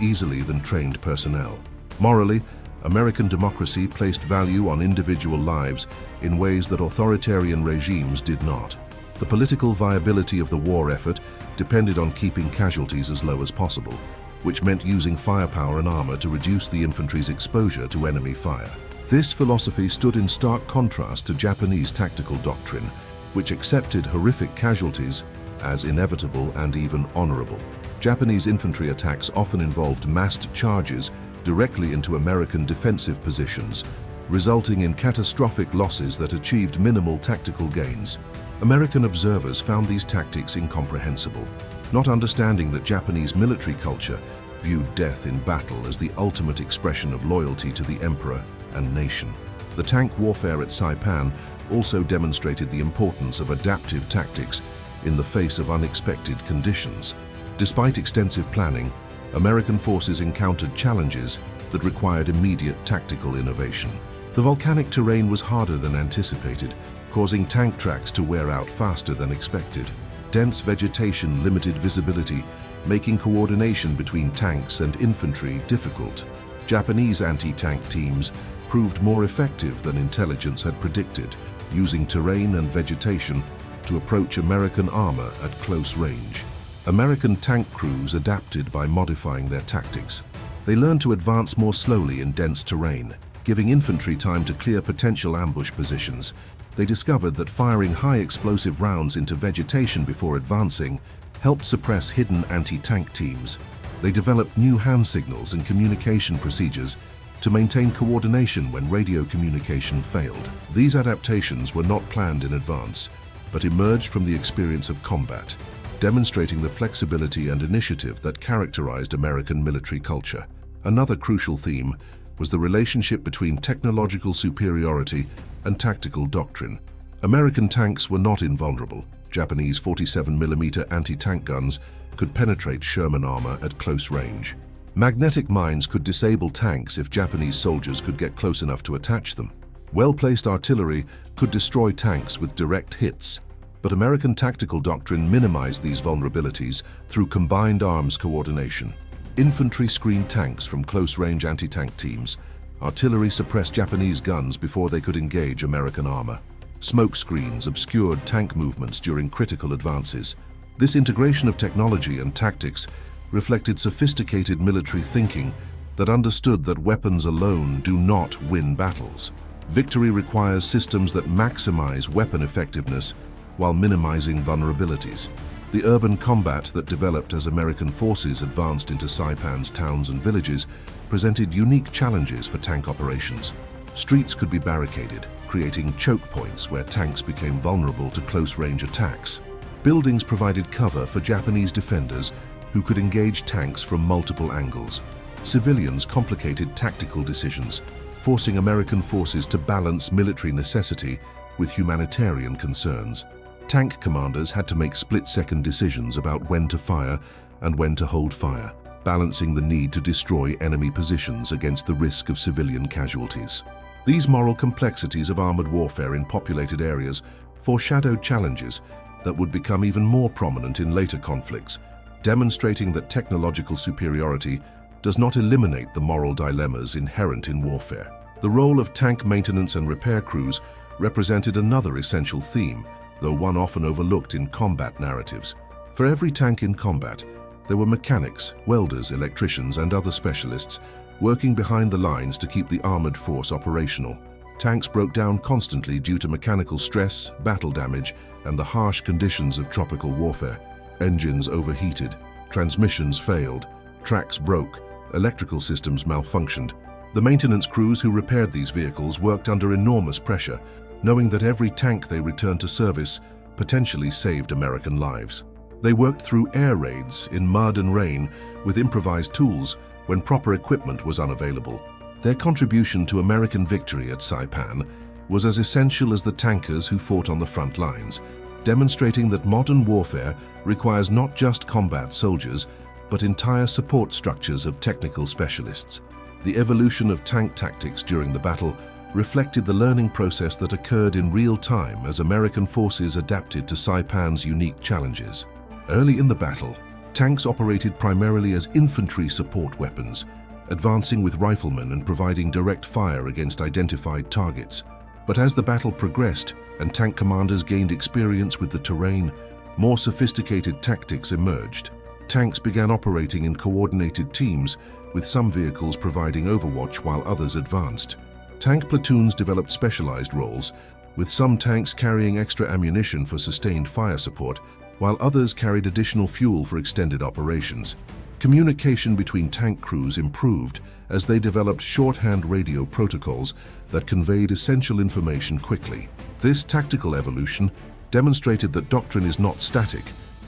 easily than trained personnel. Morally, American democracy placed value on individual lives in ways that authoritarian regimes did not. The political viability of the war effort depended on keeping casualties as low as possible, which meant using firepower and armor to reduce the infantry's exposure to enemy fire. This philosophy stood in stark contrast to Japanese tactical doctrine, which accepted horrific casualties as inevitable and even honorable. Japanese infantry attacks often involved massed charges directly into American defensive positions, resulting in catastrophic losses that achieved minimal tactical gains. American observers found these tactics incomprehensible, not understanding that Japanese military culture viewed death in battle as the ultimate expression of loyalty to the emperor and nation. The tank warfare at Saipan also demonstrated the importance of adaptive tactics in the face of unexpected conditions. Despite extensive planning, American forces encountered challenges that required immediate tactical innovation. The volcanic terrain was harder than anticipated, causing tank tracks to wear out faster than expected. Dense vegetation limited visibility, making coordination between tanks and infantry difficult. Japanese anti-tank teams proved more effective than intelligence had predicted, using terrain and vegetation to approach American armor at close range. American tank crews adapted by modifying their tactics. They learned to advance more slowly in dense terrain, giving infantry time to clear potential ambush positions. They discovered that firing high explosive rounds into vegetation before advancing helped suppress hidden anti-tank teams. They developed new hand signals and communication procedures to maintain coordination when radio communication failed. These adaptations were not planned in advance, but emerged from the experience of combat, demonstrating the flexibility and initiative that characterized American military culture. Another crucial theme was the relationship between technological superiority and tactical doctrine. American tanks were not invulnerable. Japanese 47mm anti-tank guns could penetrate Sherman armor at close range. Magnetic mines could disable tanks if Japanese soldiers could get close enough to attach them. Well-placed artillery could destroy tanks with direct hits, but American tactical doctrine minimized these vulnerabilities through combined arms coordination. Infantry screened tanks from close-range anti-tank teams. Artillery suppressed Japanese guns before they could engage American armor. Smoke screens obscured tank movements during critical advances. This integration of technology and tactics reflected sophisticated military thinking that understood that weapons alone do not win battles. Victory requires systems that maximize weapon effectiveness while minimizing vulnerabilities. The urban combat that developed as American forces advanced into Saipan's towns and villages presented unique challenges for tank operations. Streets could be barricaded, creating choke points where tanks became vulnerable to close-range attacks. Buildings provided cover for Japanese defenders who could engage tanks from multiple angles. Civilians complicated tactical decisions, forcing American forces to balance military necessity with humanitarian concerns. Tank commanders had to make split-second decisions about when to fire and when to hold fire, balancing the need to destroy enemy positions against the risk of civilian casualties. These moral complexities of armored warfare in populated areas foreshadowed challenges that would become even more prominent in later conflicts, demonstrating that technological superiority does not eliminate the moral dilemmas inherent in warfare. The role of tank maintenance and repair crews represented another essential theme, though one often overlooked in combat narratives. For every tank in combat, there were mechanics, welders, electricians, and other specialists working behind the lines to keep the armored force operational. Tanks broke down constantly due to mechanical stress, battle damage, and the harsh conditions of tropical warfare. Engines overheated, transmissions failed, tracks broke, electrical systems malfunctioned. The maintenance crews who repaired these vehicles worked under enormous pressure, knowing that every tank they returned to service potentially saved American lives. They worked through air raids in mud and rain with improvised tools when proper equipment was unavailable. Their contribution to American victory at Saipan was as essential as the tankers who fought on the front lines, demonstrating that modern warfare requires not just combat soldiers, but entire support structures of technical specialists. The evolution of tank tactics during the battle reflected the learning process that occurred in real time as American forces adapted to Saipan's unique challenges. Early in the battle, tanks operated primarily as infantry support weapons, advancing with riflemen and providing direct fire against identified targets. But as the battle progressed and tank commanders gained experience with the terrain, more sophisticated tactics emerged. Tanks began operating in coordinated teams, with some vehicles providing overwatch while others advanced. Tank platoons developed specialized roles, with some tanks carrying extra ammunition for sustained fire support, while others carried additional fuel for extended operations. Communication between tank crews improved as they developed shorthand radio protocols that conveyed essential information quickly. This tactical evolution demonstrated that doctrine is not static,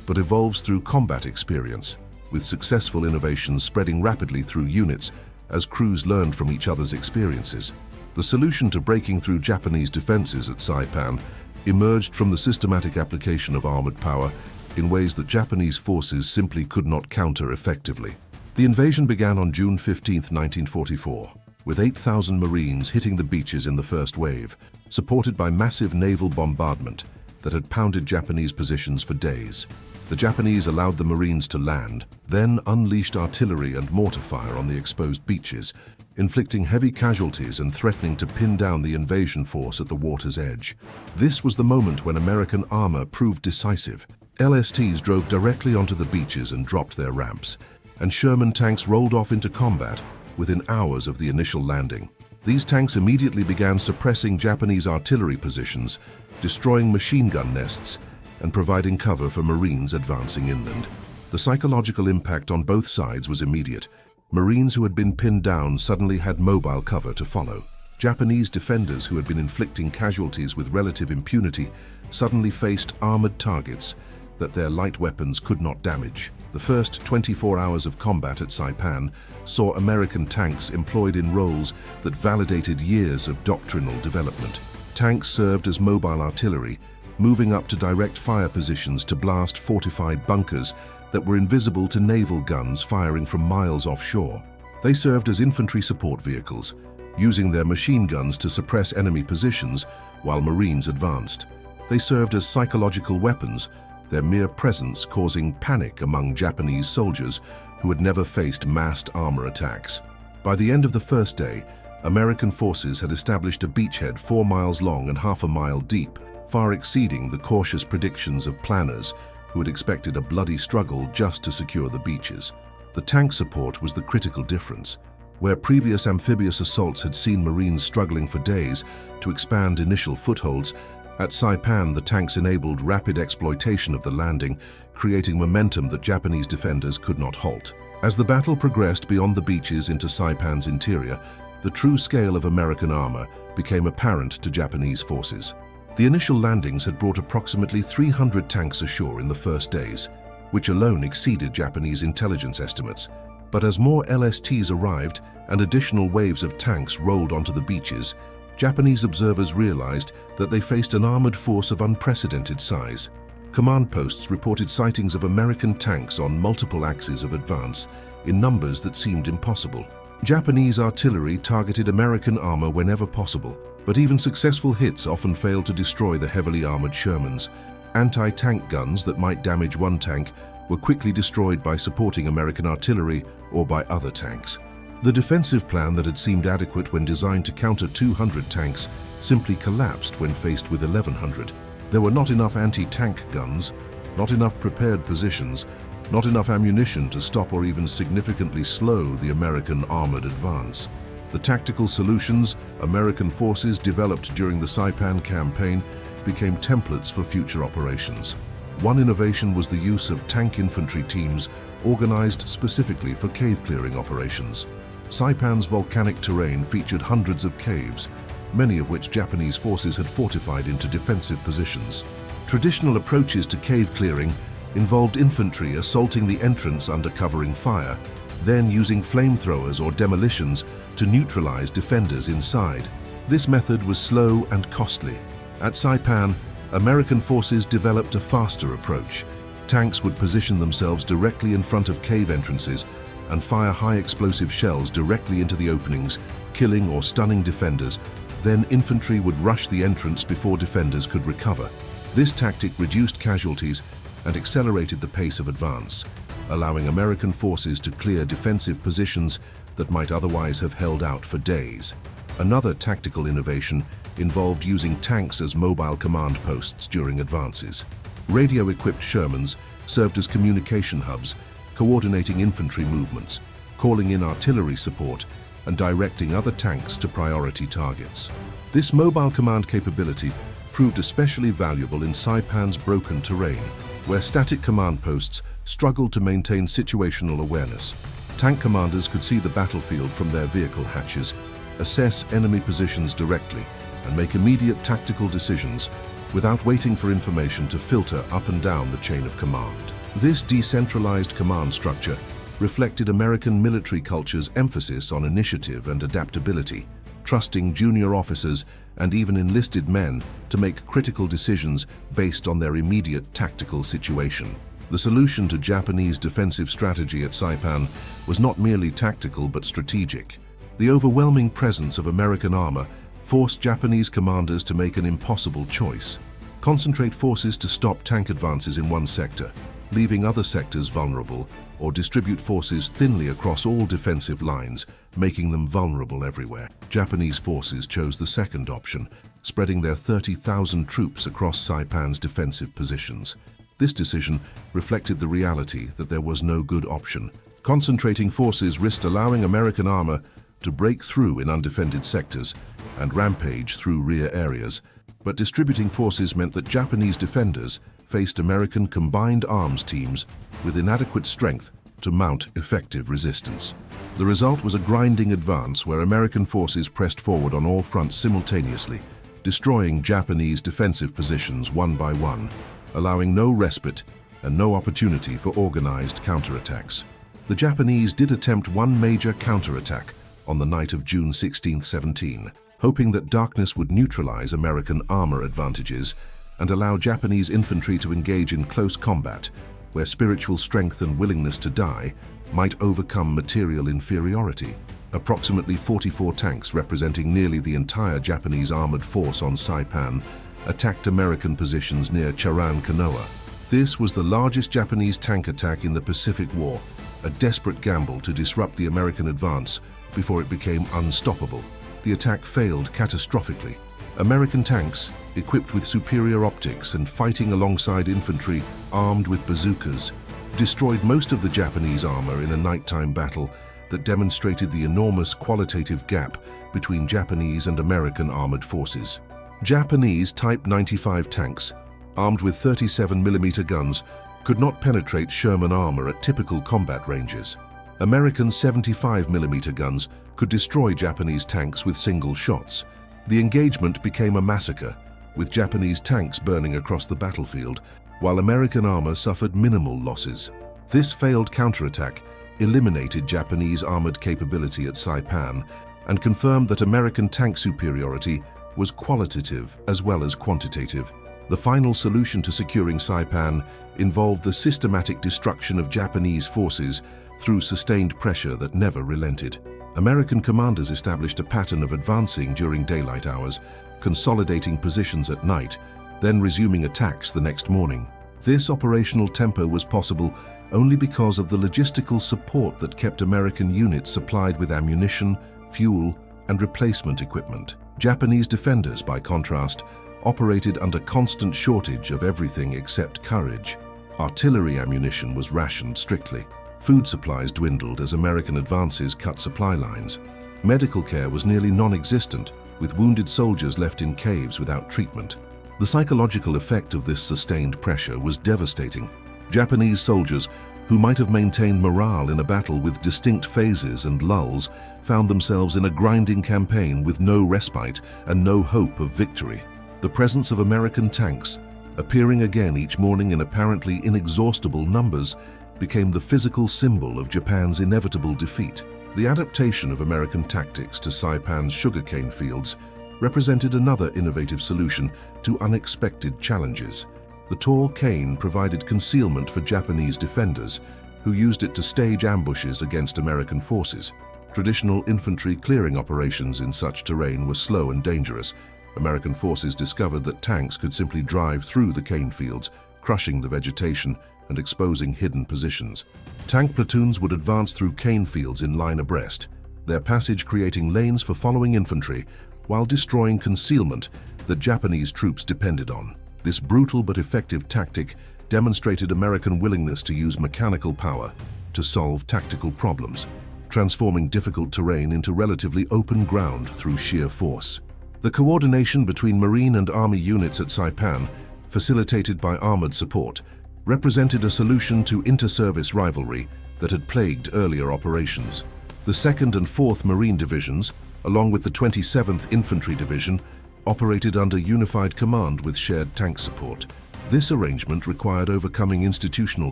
but evolves through combat experience, with successful innovations spreading rapidly through units as crews learned from each other's experiences. The solution to breaking through Japanese defenses at Saipan emerged from the systematic application of armored power in ways that Japanese forces simply could not counter effectively. The invasion began on June 15, 1944, with 8,000 Marines hitting the beaches in the first wave, supported by massive naval bombardment that had pounded Japanese positions for days. The Japanese allowed the Marines to land, then unleashed artillery and mortar fire on the exposed beaches, inflicting heavy casualties and threatening to pin down the invasion force at the water's edge. This was the moment when American armor proved decisive. LSTs drove directly onto the beaches and dropped their ramps, and Sherman tanks rolled off into combat within hours of the initial landing. These tanks immediately began suppressing Japanese artillery positions, destroying machine gun nests, and providing cover for Marines advancing inland. The psychological impact on both sides was immediate. Marines who had been pinned down suddenly had mobile cover to follow. Japanese defenders who had been inflicting casualties with relative impunity suddenly faced armored targets that their light weapons could not damage. The first 24 hours of combat at Saipan saw American tanks employed in roles that validated years of doctrinal development. Tanks served as mobile artillery, moving up to direct fire positions to blast fortified bunkers that were invisible to naval guns firing from miles offshore. They served as infantry support vehicles, using their machine guns to suppress enemy positions while Marines advanced. They served as psychological weapons, their mere presence causing panic among Japanese soldiers who had never faced massed armor attacks. By the end of the first day, American forces had established a beachhead 4 miles long and half a mile deep, far exceeding the cautious predictions of planners who had expected a bloody struggle just to secure the beaches. The tank support was the critical difference. Where previous amphibious assaults had seen Marines struggling for days to expand initial footholds, at Saipan the tanks enabled rapid exploitation of the landing, creating momentum that Japanese defenders could not halt. As the battle progressed beyond the beaches into Saipan's interior, the true scale of American armor became apparent to Japanese forces. The initial landings had brought approximately 300 tanks ashore in the first days, which alone exceeded Japanese intelligence estimates. But as more LSTs arrived and additional waves of tanks rolled onto the beaches, Japanese observers realized that they faced an armored force of unprecedented size. Command posts reported sightings of American tanks on multiple axes of advance in numbers that seemed impossible. Japanese artillery targeted American armor whenever possible, but even successful hits often failed to destroy the heavily armored Shermans. Anti-tank guns that might damage one tank were quickly destroyed by supporting American artillery or by other tanks. The defensive plan that had seemed adequate when designed to counter 200 tanks simply collapsed when faced with 1,100. There were not enough anti-tank guns, not enough prepared positions, not enough ammunition to stop or even significantly slow the American armored advance. The tactical solutions American forces developed during the Saipan campaign became templates for future operations. One innovation was the use of tank infantry teams organized specifically for cave-clearing operations. Saipan's volcanic terrain featured hundreds of caves, many of which Japanese forces had fortified into defensive positions. Traditional approaches to cave clearing involved infantry assaulting the entrance under covering fire, then using flamethrowers or demolitions to neutralize defenders inside. This method was slow and costly. At Saipan, American forces developed a faster approach. Tanks would position themselves directly in front of cave entrances and fire high-explosive shells directly into the openings, killing or stunning defenders. Then infantry would rush the entrance before defenders could recover. This tactic reduced casualties and accelerated the pace of advance, allowing American forces to clear defensive positions that might otherwise have held out for days. Another tactical innovation involved using tanks as mobile command posts during advances. Radio-equipped Shermans served as communication hubs, coordinating infantry movements, calling in artillery support, and directing other tanks to priority targets. This mobile command capability proved especially valuable in Saipan's broken terrain, where static command posts struggled to maintain situational awareness. Tank commanders could see the battlefield from their vehicle hatches, assess enemy positions directly, and make immediate tactical decisions without waiting for information to filter up and down the chain of command. This decentralized command structure reflected American military culture's emphasis on initiative and adaptability, trusting junior officers and even enlisted men to make critical decisions based on their immediate tactical situation. The solution to Japanese defensive strategy at Saipan was not merely tactical but strategic. The overwhelming presence of American armor forced Japanese commanders to make an impossible choice: concentrate forces to stop tank advances in one sector, leaving other sectors vulnerable, or distribute forces thinly across all defensive lines, making them vulnerable everywhere. Japanese forces chose the second option, spreading their 30,000 troops across Saipan's defensive positions. This decision reflected the reality that there was no good option. Concentrating forces risked allowing American armor to break through in undefended sectors and rampage through rear areas, but distributing forces meant that Japanese defenders faced American combined arms teams with inadequate strength to mount effective resistance. The result was a grinding advance where American forces pressed forward on all fronts simultaneously, destroying Japanese defensive positions one by one, allowing no respite and no opportunity for organized counterattacks. The Japanese did attempt one major counterattack on the night of June 16, 17, hoping that darkness would neutralize American armor advantages and allow Japanese infantry to engage in close combat, where spiritual strength and willingness to die might overcome material inferiority. Approximately 44 tanks representing nearly the entire Japanese armored force on Saipan attacked American positions near Charan Kanoa. This was the largest Japanese tank attack in the Pacific War, a desperate gamble to disrupt the American advance before it became unstoppable. The attack failed catastrophically. American tanks, equipped with superior optics and fighting alongside infantry armed with bazookas, destroyed most of the Japanese armor in a nighttime battle that demonstrated the enormous qualitative gap between Japanese and American armored forces. Japanese Type 95 tanks, armed with 37mm guns, could not penetrate Sherman armor at typical combat ranges. American 75mm guns could destroy Japanese tanks with single shots. The engagement became a massacre, with Japanese tanks burning across the battlefield, while American armor suffered minimal losses. This failed counterattack eliminated Japanese armored capability at Saipan and confirmed that American tank superiority was qualitative as well as quantitative. The final solution to securing Saipan involved the systematic destruction of Japanese forces through sustained pressure that never relented. American commanders established a pattern of advancing during daylight hours, consolidating positions at night, then resuming attacks the next morning. This operational tempo was possible only because of the logistical support that kept American units supplied with ammunition, fuel, and replacement equipment. Japanese defenders, by contrast, operated under constant shortage of everything except courage. Artillery ammunition was rationed strictly. Food supplies dwindled as American advances cut supply lines. Medical care was nearly non-existent, with wounded soldiers left in caves without treatment. The psychological effect of this sustained pressure was devastating. Japanese soldiers, who might have maintained morale in a battle with distinct phases and lulls, found themselves in a grinding campaign with no respite and no hope of victory. The presence of American tanks, appearing again each morning in apparently inexhaustible numbers, became the physical symbol of Japan's inevitable defeat. The adaptation of American tactics to Saipan's sugarcane fields represented another innovative solution to unexpected challenges. The tall cane provided concealment for Japanese defenders, who used it to stage ambushes against American forces. Traditional infantry clearing operations in such terrain were slow and dangerous. American forces discovered that tanks could simply drive through the cane fields, crushing the vegetation and exposing hidden positions. Tank platoons would advance through cane fields in line abreast, their passage creating lanes for following infantry while destroying concealment that Japanese troops depended on. This brutal but effective tactic demonstrated American willingness to use mechanical power to solve tactical problems, transforming difficult terrain into relatively open ground through sheer force. The coordination between Marine and Army units at Saipan, facilitated by armored support, represented a solution to inter-service rivalry that had plagued earlier operations. The 2nd and 4th Marine Divisions, along with the 27th Infantry Division, operated under unified command with shared tank support. This arrangement required overcoming institutional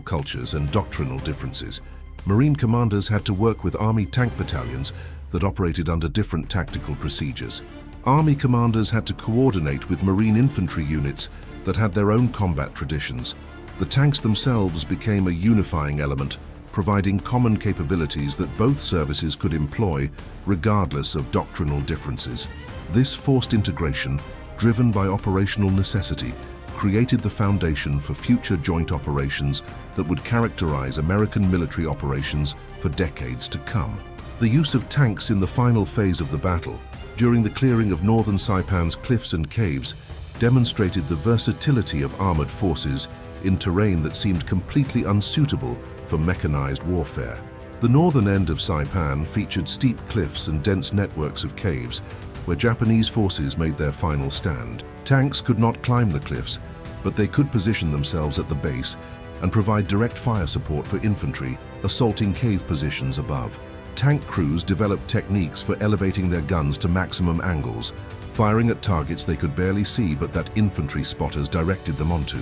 cultures and doctrinal differences. Marine commanders had to work with Army tank battalions that operated under different tactical procedures. Army commanders had to coordinate with Marine infantry units that had their own combat traditions. The tanks themselves became a unifying element, providing common capabilities that both services could employ regardless of doctrinal differences. This forced integration, driven by operational necessity, created the foundation for future joint operations that would characterize American military operations for decades to come. The use of tanks in the final phase of the battle, during the clearing of northern Saipan's cliffs and caves, demonstrated the versatility of armored forces in terrain that seemed completely unsuitable for mechanized warfare. The northern end of Saipan featured steep cliffs and dense networks of caves, where Japanese forces made their final stand. Tanks could not climb the cliffs, but they could position themselves at the base and provide direct fire support for infantry assaulting cave positions above. Tank crews developed techniques for elevating their guns to maximum angles, firing at targets they could barely see but that infantry spotters directed them onto.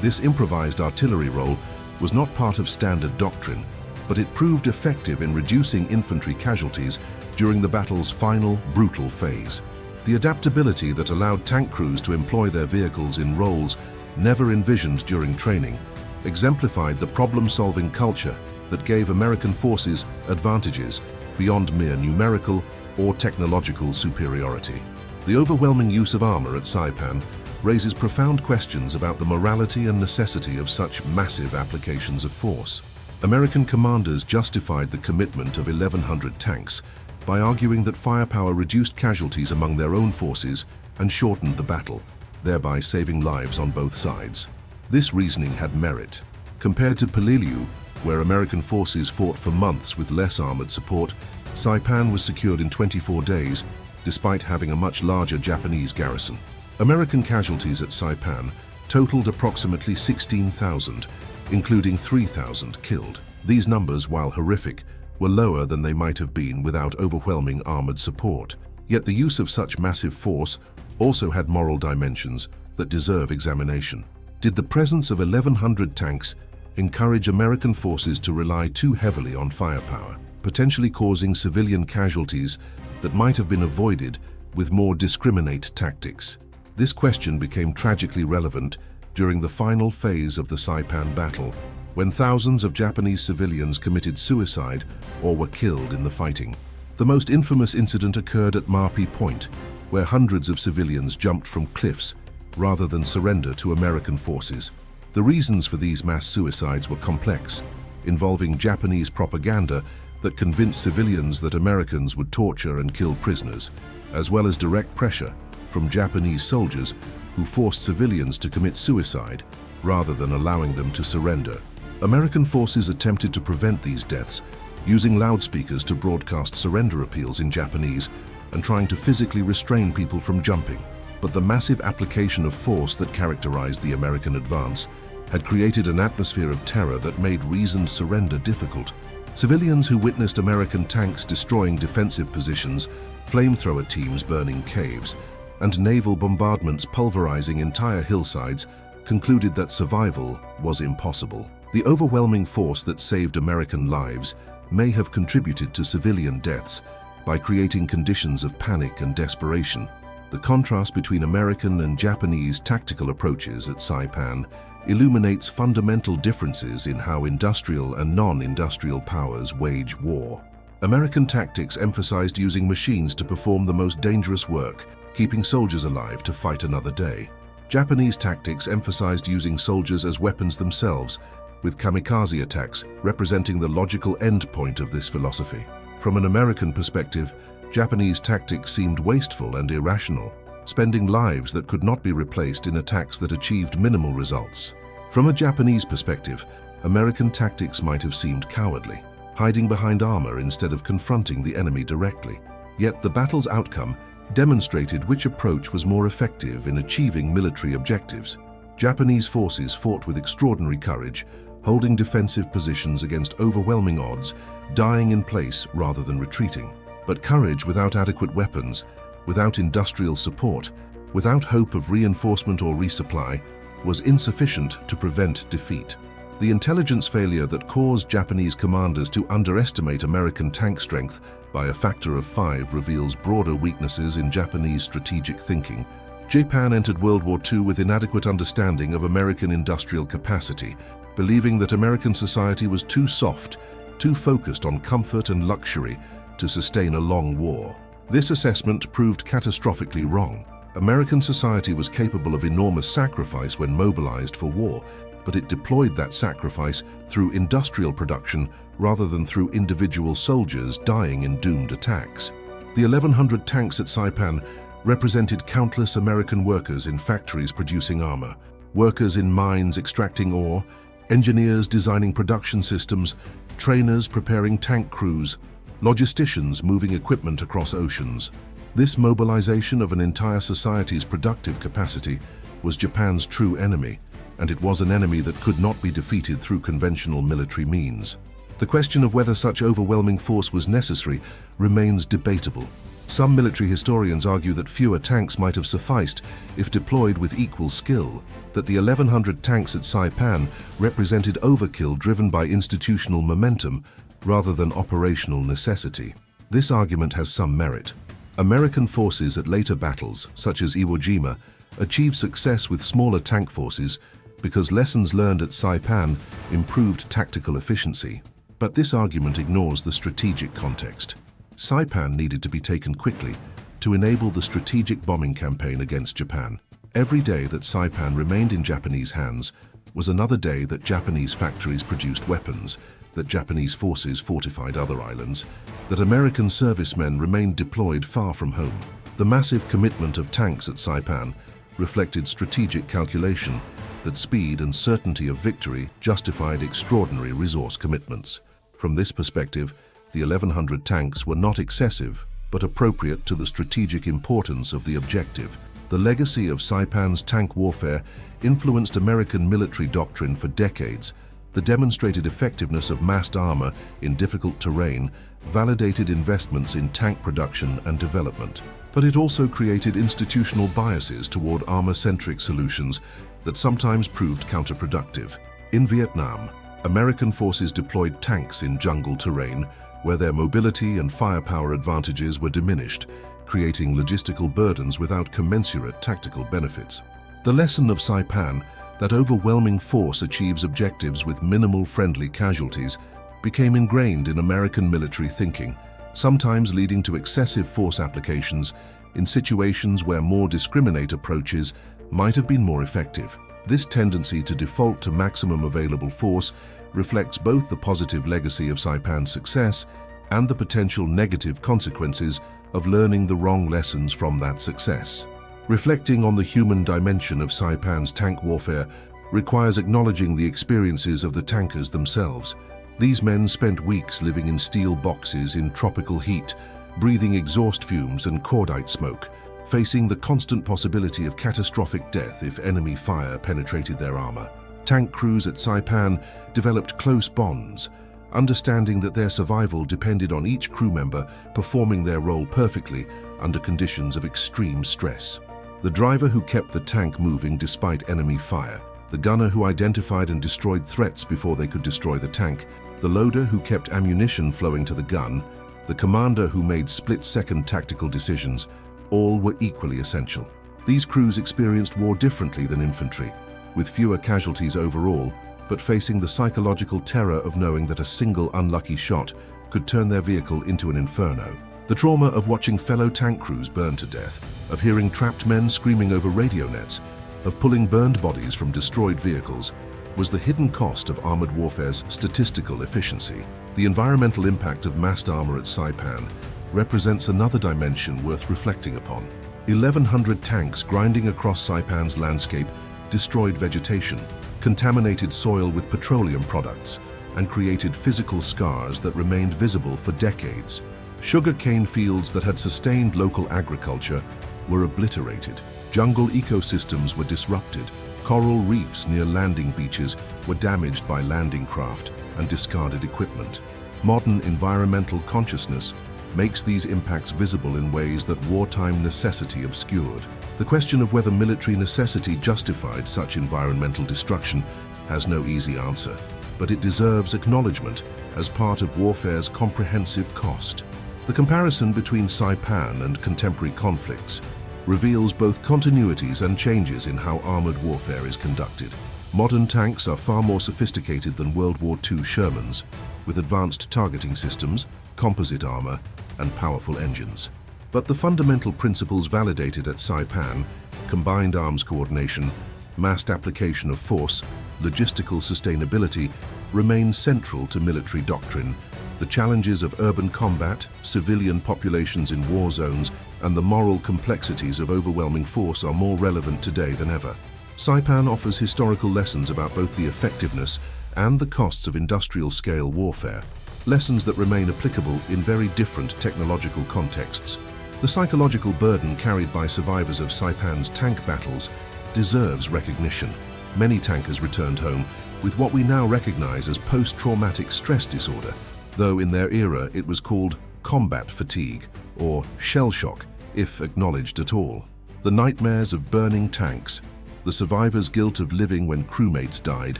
This improvised artillery role was not part of standard doctrine, but it proved effective in reducing infantry casualties during the battle's final, brutal phase. The adaptability that allowed tank crews to employ their vehicles in roles never envisioned during training exemplified the problem-solving culture that gave American forces advantages beyond mere numerical or technological superiority. The overwhelming use of armor at Saipan raises profound questions about the morality and necessity of such massive applications of force. American commanders justified the commitment of 1,100 tanks by arguing that firepower reduced casualties among their own forces and shortened the battle, thereby saving lives on both sides. This reasoning had merit. Compared to Peleliu, Where American forces fought for months with less armored support, Saipan was secured in 24 days, despite having a much larger Japanese garrison. American casualties at Saipan totaled approximately 16,000, including 3,000 killed. These numbers, while horrific, were lower than they might have been without overwhelming armored support. Yet the use of such massive force also had moral dimensions that deserve examination. Did the presence of 1,100 tanks encourage American forces to rely too heavily on firepower, potentially causing civilian casualties that might have been avoided with more discriminate tactics? This question became tragically relevant during the final phase of the Saipan battle, when thousands of Japanese civilians committed suicide or were killed in the fighting. The most infamous incident occurred at Marpi Point, where hundreds of civilians jumped from cliffs rather than surrender to American forces. The reasons for these mass suicides were complex, involving Japanese propaganda that convinced civilians that Americans would torture and kill prisoners, as well as direct pressure from Japanese soldiers who forced civilians to commit suicide rather than allowing them to surrender. American forces attempted to prevent these deaths using loudspeakers to broadcast surrender appeals in Japanese and trying to physically restrain people from jumping. But the massive application of force that characterized the American advance had created an atmosphere of terror that made reasoned surrender difficult. Civilians who witnessed American tanks destroying defensive positions, flamethrower teams burning caves, and naval bombardments pulverizing entire hillsides concluded that survival was impossible. The overwhelming force that saved American lives may have contributed to civilian deaths by creating conditions of panic and desperation. The contrast between American and Japanese tactical approaches at Saipan illuminates fundamental differences in how industrial and non-industrial powers wage war. American tactics emphasized using machines to perform the most dangerous work, keeping soldiers alive to fight another day. Japanese tactics emphasized using soldiers as weapons themselves, with kamikaze attacks representing the logical endpoint of this philosophy. From an American perspective, Japanese tactics seemed wasteful and irrational, spending lives that could not be replaced in attacks that achieved minimal results. From a Japanese perspective, American tactics might have seemed cowardly, hiding behind armor instead of confronting the enemy directly. Yet the battle's outcome demonstrated which approach was more effective in achieving military objectives. Japanese forces fought with extraordinary courage, holding defensive positions against overwhelming odds, dying in place rather than retreating. But courage without adequate weapons, without industrial support, without hope of reinforcement or resupply, was insufficient to prevent defeat. The intelligence failure that caused Japanese commanders to underestimate American tank strength by a factor of 5 reveals broader weaknesses in Japanese strategic thinking. Japan entered World War II with inadequate understanding of American industrial capacity, believing that American society was too soft, too focused on comfort and luxury to sustain a long war. This assessment proved catastrophically wrong. American society was capable of enormous sacrifice when mobilized for war, but it deployed that sacrifice through industrial production rather than through individual soldiers dying in doomed attacks. The 1,100 tanks at Saipan represented countless American workers in factories producing armor, workers in mines extracting ore, engineers designing production systems, trainers preparing tank crews, logisticians moving equipment across oceans. This mobilization of an entire society's productive capacity was Japan's true enemy, and it was an enemy that could not be defeated through conventional military means. The question of whether such overwhelming force was necessary remains debatable. Some military historians argue that fewer tanks might have sufficed if deployed with equal skill, that the 1,100 tanks at Saipan represented overkill driven by institutional momentum rather than operational necessity. This argument has some merit. American forces at later battles, such as Iwo Jima, achieved success with smaller tank forces because lessons learned at Saipan improved tactical efficiency. But this argument ignores the strategic context. Saipan needed to be taken quickly to enable the strategic bombing campaign against Japan. Every day that Saipan remained in Japanese hands was another day that Japanese factories produced weapons, that Japanese forces fortified other islands, that American servicemen remained deployed far from home. The massive commitment of tanks at Saipan reflected strategic calculation that speed and certainty of victory justified extraordinary resource commitments. From this perspective, the 1,100 tanks were not excessive, but appropriate to the strategic importance of the objective. The legacy of Saipan's tank warfare influenced American military doctrine for decades. The demonstrated effectiveness of massed armor in difficult terrain validated investments in tank production and development. But it also created institutional biases toward armor-centric solutions that sometimes proved counterproductive. In Vietnam, American forces deployed tanks in jungle terrain where their mobility and firepower advantages were diminished, creating logistical burdens without commensurate tactical benefits. The lesson of Saipan, that overwhelming force achieves objectives with minimal friendly casualties, became ingrained in American military thinking, sometimes leading to excessive force applications in situations where more discriminate approaches might have been more effective. This tendency to default to maximum available force reflects both the positive legacy of Saipan's success and the potential negative consequences of learning the wrong lessons from that success. Reflecting on the human dimension of Saipan's tank warfare requires acknowledging the experiences of the tankers themselves. These men spent weeks living in steel boxes in tropical heat, breathing exhaust fumes and cordite smoke, facing the constant possibility of catastrophic death if enemy fire penetrated their armor. Tank crews at Saipan developed close bonds, understanding that their survival depended on each crew member performing their role perfectly under conditions of extreme stress. The driver who kept the tank moving despite enemy fire, the gunner who identified and destroyed threats before they could destroy the tank, the loader who kept ammunition flowing to the gun, the commander who made split-second tactical decisions, all were equally essential. These crews experienced war differently than infantry, with fewer casualties overall, but facing the psychological terror of knowing that a single unlucky shot could turn their vehicle into an inferno. The trauma of watching fellow tank crews burn to death, of hearing trapped men screaming over radio nets, of pulling burned bodies from destroyed vehicles, was the hidden cost of armored warfare's statistical efficiency. The environmental impact of massed armor at Saipan represents another dimension worth reflecting upon. 1,100 tanks grinding across Saipan's landscape destroyed vegetation, contaminated soil with petroleum products, and created physical scars that remained visible for decades. Sugarcane fields that had sustained local agriculture were obliterated. Jungle ecosystems were disrupted. Coral reefs near landing beaches were damaged by landing craft and discarded equipment. Modern environmental consciousness makes these impacts visible in ways that wartime necessity obscured. The question of whether military necessity justified such environmental destruction has no easy answer, but it deserves acknowledgement as part of warfare's comprehensive cost. The comparison between Saipan and contemporary conflicts reveals both continuities and changes in how armored warfare is conducted. Modern tanks are far more sophisticated than World War II Shermans, with advanced targeting systems, composite armor, and powerful engines. But the fundamental principles validated at Saipan, combined arms coordination, massed application of force, logistical sustainability, remain central to military doctrine. The challenges of urban combat, civilian populations in war zones, and the moral complexities of overwhelming force are more relevant today than ever. Saipan offers historical lessons about both the effectiveness and the costs of industrial-scale warfare, lessons that remain applicable in very different technological contexts. The psychological burden carried by survivors of Saipan's tank battles deserves recognition. Many tankers returned home with what we now recognize as post-traumatic stress disorder, though in their era it was called combat fatigue or shell shock, if acknowledged at all. The nightmares of burning tanks, the survivors' guilt of living when crewmates died,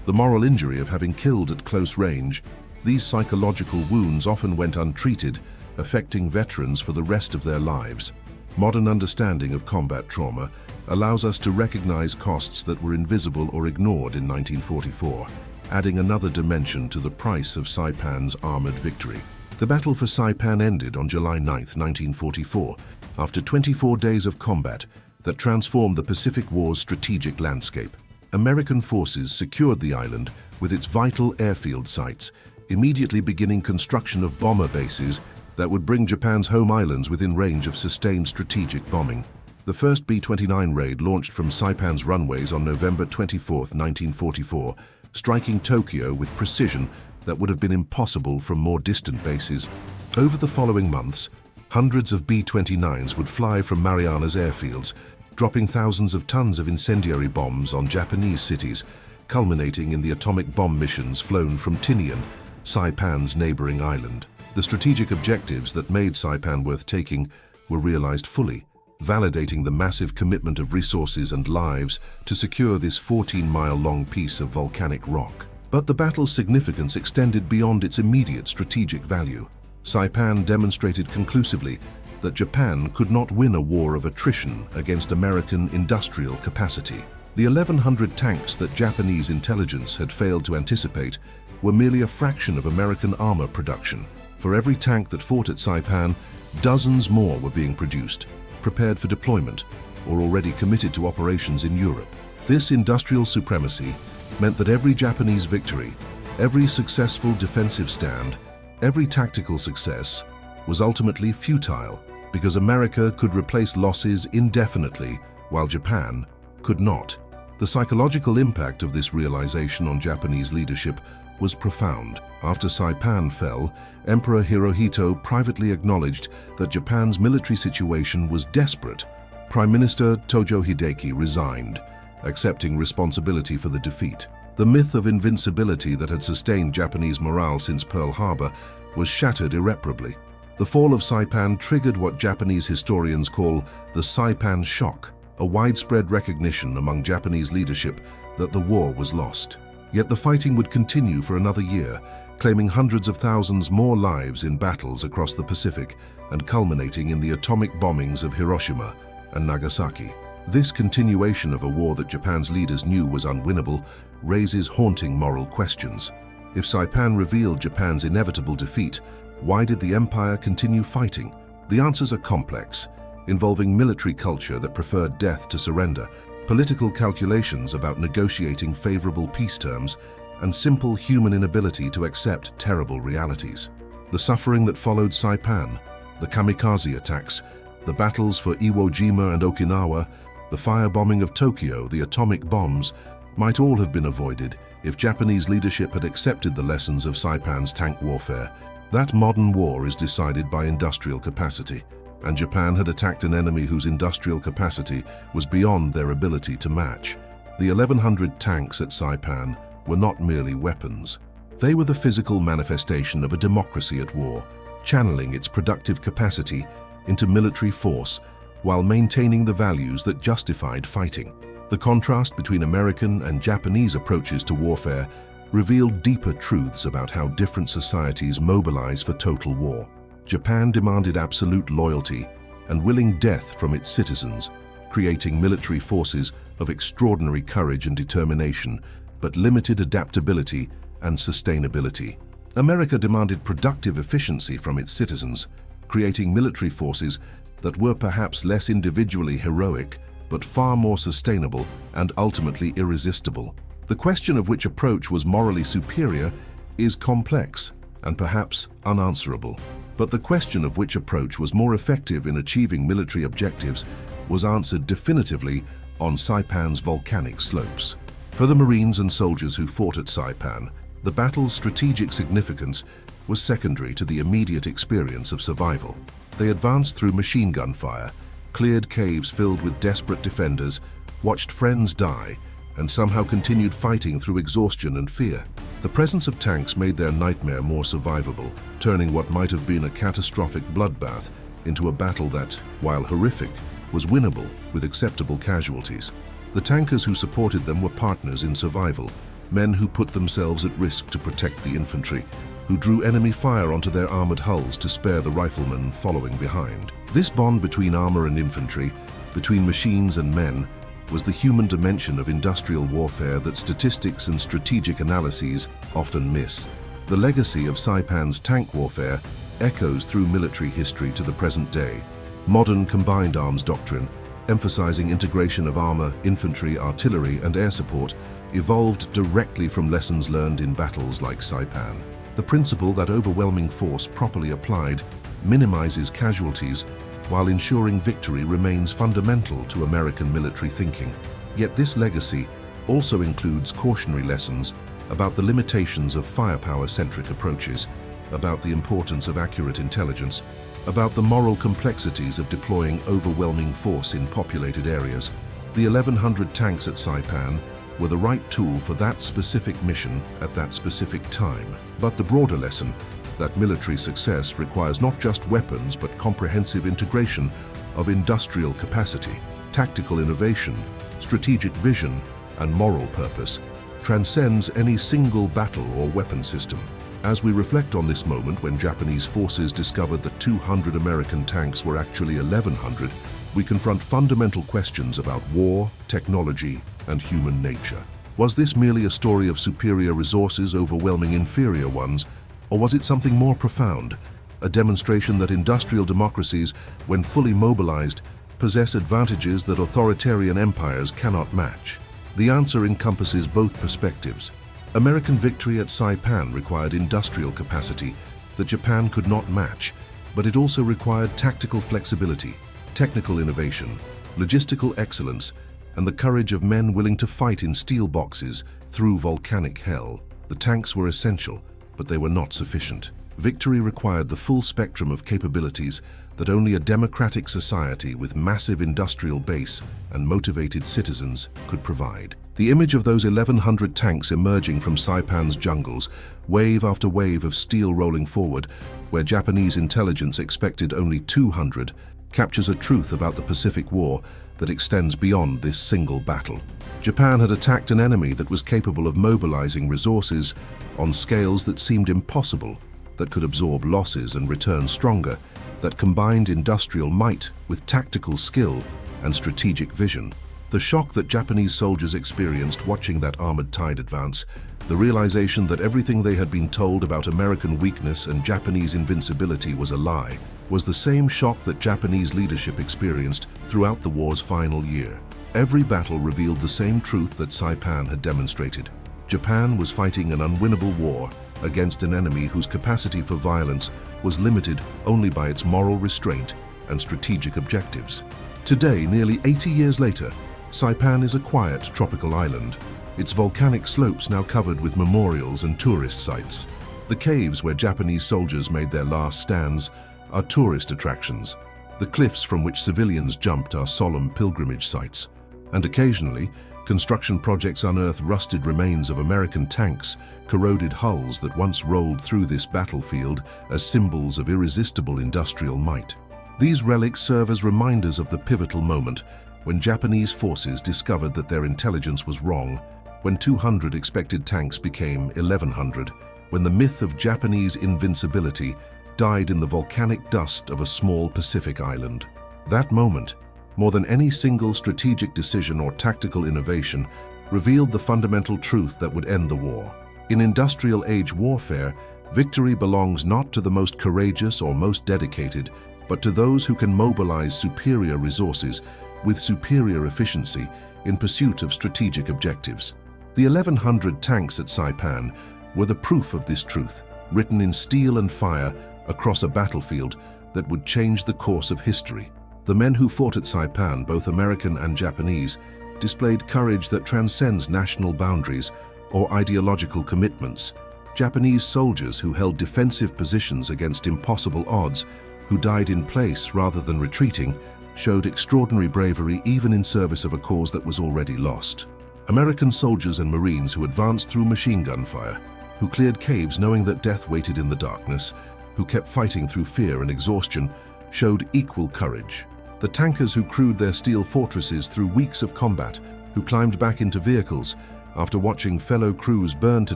the moral injury of having killed at close range, these psychological wounds often went untreated, affecting veterans for the rest of their lives. Modern understanding of combat trauma allows us to recognize costs that were invisible or ignored in 1944, adding another dimension to the price of Saipan's armored victory. The battle for Saipan ended on July 9, 1944, after 24 days of combat that transformed the Pacific War's strategic landscape. American forces secured the island with its vital airfield sites, immediately beginning construction of bomber bases that would bring Japan's home islands within range of sustained strategic bombing. The first B-29 raid launched from Saipan's runways on November 24, 1944, striking Tokyo with precision that would have been impossible from more distant bases. Over the following months, hundreds of B-29s would fly from Mariana's airfields, dropping thousands of tons of incendiary bombs on Japanese cities, culminating in the atomic bomb missions flown from Tinian, Saipan's neighboring island. The strategic objectives that made Saipan worth taking were realized fully, validating the massive commitment of resources and lives to secure this 14-mile-long piece of volcanic rock. But the battle's significance extended beyond its immediate strategic value. Saipan demonstrated conclusively that Japan could not win a war of attrition against American industrial capacity. The 1,100 tanks that Japanese intelligence had failed to anticipate were merely a fraction of American armor production. For every tank that fought at Saipan, dozens more were being produced, prepared for deployment, or already committed to operations in Europe. This industrial supremacy meant that every Japanese victory, every successful defensive stand, every tactical success was ultimately futile because America could replace losses indefinitely while Japan could not. The psychological impact of this realization on Japanese leadership was profound. After Saipan fell, Emperor Hirohito privately acknowledged that Japan's military situation was desperate. Prime Minister Tojo Hideki resigned, accepting responsibility for the defeat. The myth of invincibility that had sustained Japanese morale since Pearl Harbor was shattered irreparably. The fall of Saipan triggered what Japanese historians call the Saipan shock, a widespread recognition among Japanese leadership that the war was lost. Yet the fighting would continue for another year, claiming hundreds of thousands more lives in battles across the Pacific and culminating in the atomic bombings of Hiroshima and Nagasaki. This continuation of a war that Japan's leaders knew was unwinnable raises haunting moral questions. If Saipan revealed Japan's inevitable defeat, why did the empire continue fighting? The answers are complex, involving military culture that preferred death to surrender, political calculations about negotiating favorable peace terms, and simple human inability to accept terrible realities. The suffering that followed Saipan, the kamikaze attacks, the battles for Iwo Jima and Okinawa, the firebombing of Tokyo, the atomic bombs, might all have been avoided if Japanese leadership had accepted the lessons of Saipan's tank warfare. That modern war is decided by industrial capacity, and Japan had attacked an enemy whose industrial capacity was beyond their ability to match. The 1,100 tanks at Saipan were not merely weapons. They were the physical manifestation of a democracy at war, channeling its productive capacity into military force while maintaining the values that justified fighting. The contrast between American and Japanese approaches to warfare revealed deeper truths about how different societies mobilize for total war. Japan demanded absolute loyalty and willing death from its citizens, creating military forces of extraordinary courage and determination, but limited adaptability and sustainability. America demanded productive efficiency from its citizens, creating military forces that were perhaps less individually heroic, but far more sustainable and ultimately irresistible. The question of which approach was morally superior is complex and perhaps unanswerable. But the question of which approach was more effective in achieving military objectives was answered definitively on Saipan's volcanic slopes. For the Marines and soldiers who fought at Saipan, the battle's strategic significance was secondary to the immediate experience of survival. They advanced through machine gun fire, cleared caves filled with desperate defenders, watched friends die, and somehow continued fighting through exhaustion and fear. The presence of tanks made their nightmare more survivable, turning what might have been a catastrophic bloodbath into a battle that, while horrific, was winnable with acceptable casualties. The tankers who supported them were partners in survival, men who put themselves at risk to protect the infantry, who drew enemy fire onto their armored hulls to spare the riflemen following behind. This bond between armor and infantry, between machines and men, was the human dimension of industrial warfare that statistics and strategic analyses often miss. The legacy of Saipan's tank warfare echoes through military history to the present day. Modern combined arms doctrine, emphasizing integration of armor, infantry, artillery, and air support, evolved directly from lessons learned in battles like Saipan. The principle that overwhelming force properly applied minimizes casualties while ensuring victory remains fundamental to American military thinking. Yet this legacy also includes cautionary lessons about the limitations of firepower-centric approaches, about the importance of accurate intelligence, about the moral complexities of deploying overwhelming force in populated areas. The 1,100 tanks at Saipan were the right tool for that specific mission at that specific time. But the broader lesson, that military success requires not just weapons but comprehensive integration of industrial capacity, tactical innovation, strategic vision, and moral purpose, transcends any single battle or weapon system. As we reflect on this moment when Japanese forces discovered that 200 American tanks were actually 1,100, we confront fundamental questions about war, technology, and human nature. Was this merely a story of superior resources overwhelming inferior ones, or was it something more profound, a demonstration that industrial democracies, when fully mobilized, possess advantages that authoritarian empires cannot match? The answer encompasses both perspectives. American victory at Saipan required industrial capacity that Japan could not match, but it also required tactical flexibility, technical innovation, logistical excellence, and the courage of men willing to fight in steel boxes through volcanic hell. The tanks were essential, but they were not sufficient. Victory required the full spectrum of capabilities that only a democratic society with massive industrial base and motivated citizens could provide. The image of those 1,100 tanks emerging from Saipan's jungles, wave after wave of steel rolling forward, where Japanese intelligence expected only 200, captures a truth about the Pacific War that extends beyond this single battle. Japan had attacked an enemy that was capable of mobilizing resources on scales that seemed impossible, that could absorb losses and return stronger, that combined industrial might with tactical skill and strategic vision. The shock that Japanese soldiers experienced watching that armored tide advance, the realization that everything they had been told about American weakness and Japanese invincibility was a lie, was the same shock that Japanese leadership experienced throughout the war's final year. Every battle revealed the same truth that Saipan had demonstrated. Japan was fighting an unwinnable war against an enemy whose capacity for violence was limited only by its moral restraint and strategic objectives. Today, nearly 80 years later, Saipan is a quiet tropical island, its volcanic slopes now covered with memorials and tourist sites. The caves where Japanese soldiers made their last stands are tourist attractions. The cliffs from which civilians jumped are solemn pilgrimage sites. And occasionally, construction projects unearth rusted remains of American tanks, corroded hulls that once rolled through this battlefield as symbols of irresistible industrial might. These relics serve as reminders of the pivotal moment when Japanese forces discovered that their intelligence was wrong, when 200 expected tanks became 1,100, when the myth of Japanese invincibility died in the volcanic dust of a small Pacific island. That moment, more than any single strategic decision or tactical innovation, revealed the fundamental truth that would end the war. In industrial age warfare, victory belongs not to the most courageous or most dedicated, but to those who can mobilize superior resources with superior efficiency in pursuit of strategic objectives. The 1,100 tanks at Saipan were the proof of this truth, written in steel and fire across a battlefield that would change the course of history. The men who fought at Saipan, both American and Japanese, displayed courage that transcends national boundaries or ideological commitments. Japanese soldiers who held defensive positions against impossible odds, who died in place rather than retreating, showed extraordinary bravery even in service of a cause that was already lost. American soldiers and Marines who advanced through machine gun fire, who cleared caves knowing that death waited in the darkness, who kept fighting through fear and exhaustion, showed equal courage. The tankers who crewed their steel fortresses through weeks of combat, who climbed back into vehicles after watching fellow crews burn to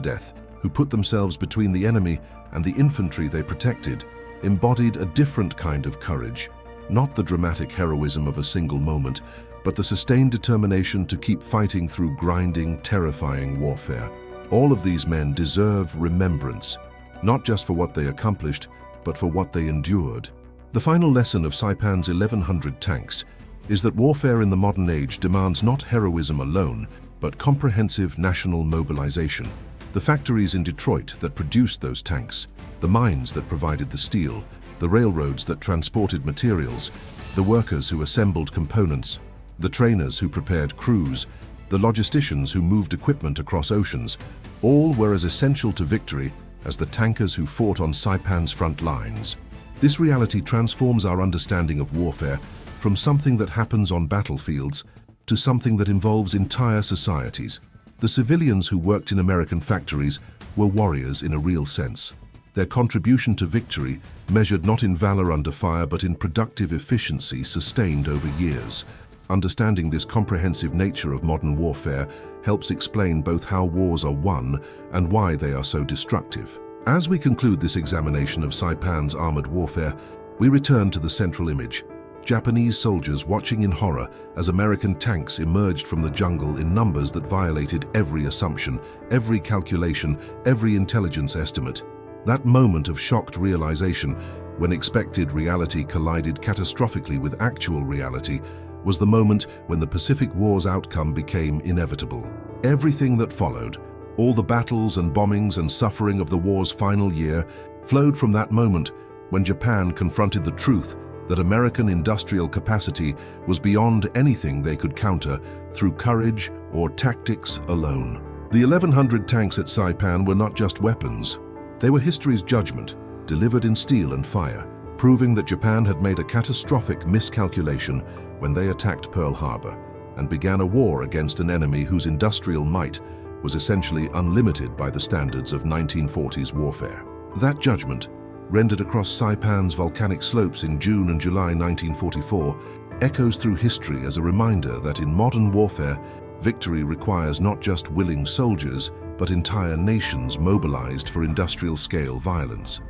death, who put themselves between the enemy and the infantry they protected, embodied a different kind of courage. Not the dramatic heroism of a single moment, but the sustained determination to keep fighting through grinding, terrifying warfare. All of these men deserve remembrance, not just for what they accomplished, but for what they endured. The final lesson of Saipan's 1,100 tanks is that warfare in the modern age demands not heroism alone, but comprehensive national mobilization. The factories in Detroit that produced those tanks, the mines that provided the steel, the railroads that transported materials, the workers who assembled components, the trainers who prepared crews, the logisticians who moved equipment across oceans, all were as essential to victory as the tankers who fought on Saipan's front lines. This reality transforms our understanding of warfare from something that happens on battlefields to something that involves entire societies. The civilians who worked in American factories were warriors in a real sense. Their contribution to victory, measured not in valor under fire but in productive efficiency, sustained over years. Understanding this comprehensive nature of modern warfare helps explain both how wars are won and why they are so destructive. As we conclude this examination of Saipan's armored warfare, we return to the central image: Japanese soldiers watching in horror as American tanks emerged from the jungle in numbers that violated every assumption, every calculation, every intelligence estimate. That moment of shocked realization, when expected reality collided catastrophically with actual reality, was the moment when the Pacific War's outcome became inevitable. Everything that followed, all the battles and bombings and suffering of the war's final year, flowed from that moment when Japan confronted the truth that American industrial capacity was beyond anything they could counter through courage or tactics alone. The 1,100 tanks at Saipan were not just weapons. They were history's judgment, delivered in steel and fire, proving that Japan had made a catastrophic miscalculation when they attacked Pearl Harbor and began a war against an enemy whose industrial might was essentially unlimited by the standards of 1940s warfare. That judgment, rendered across Saipan's volcanic slopes in June and July 1944, echoes through history as a reminder that in modern warfare, victory requires not just willing soldiers, but entire nations mobilized for industrial-scale violence.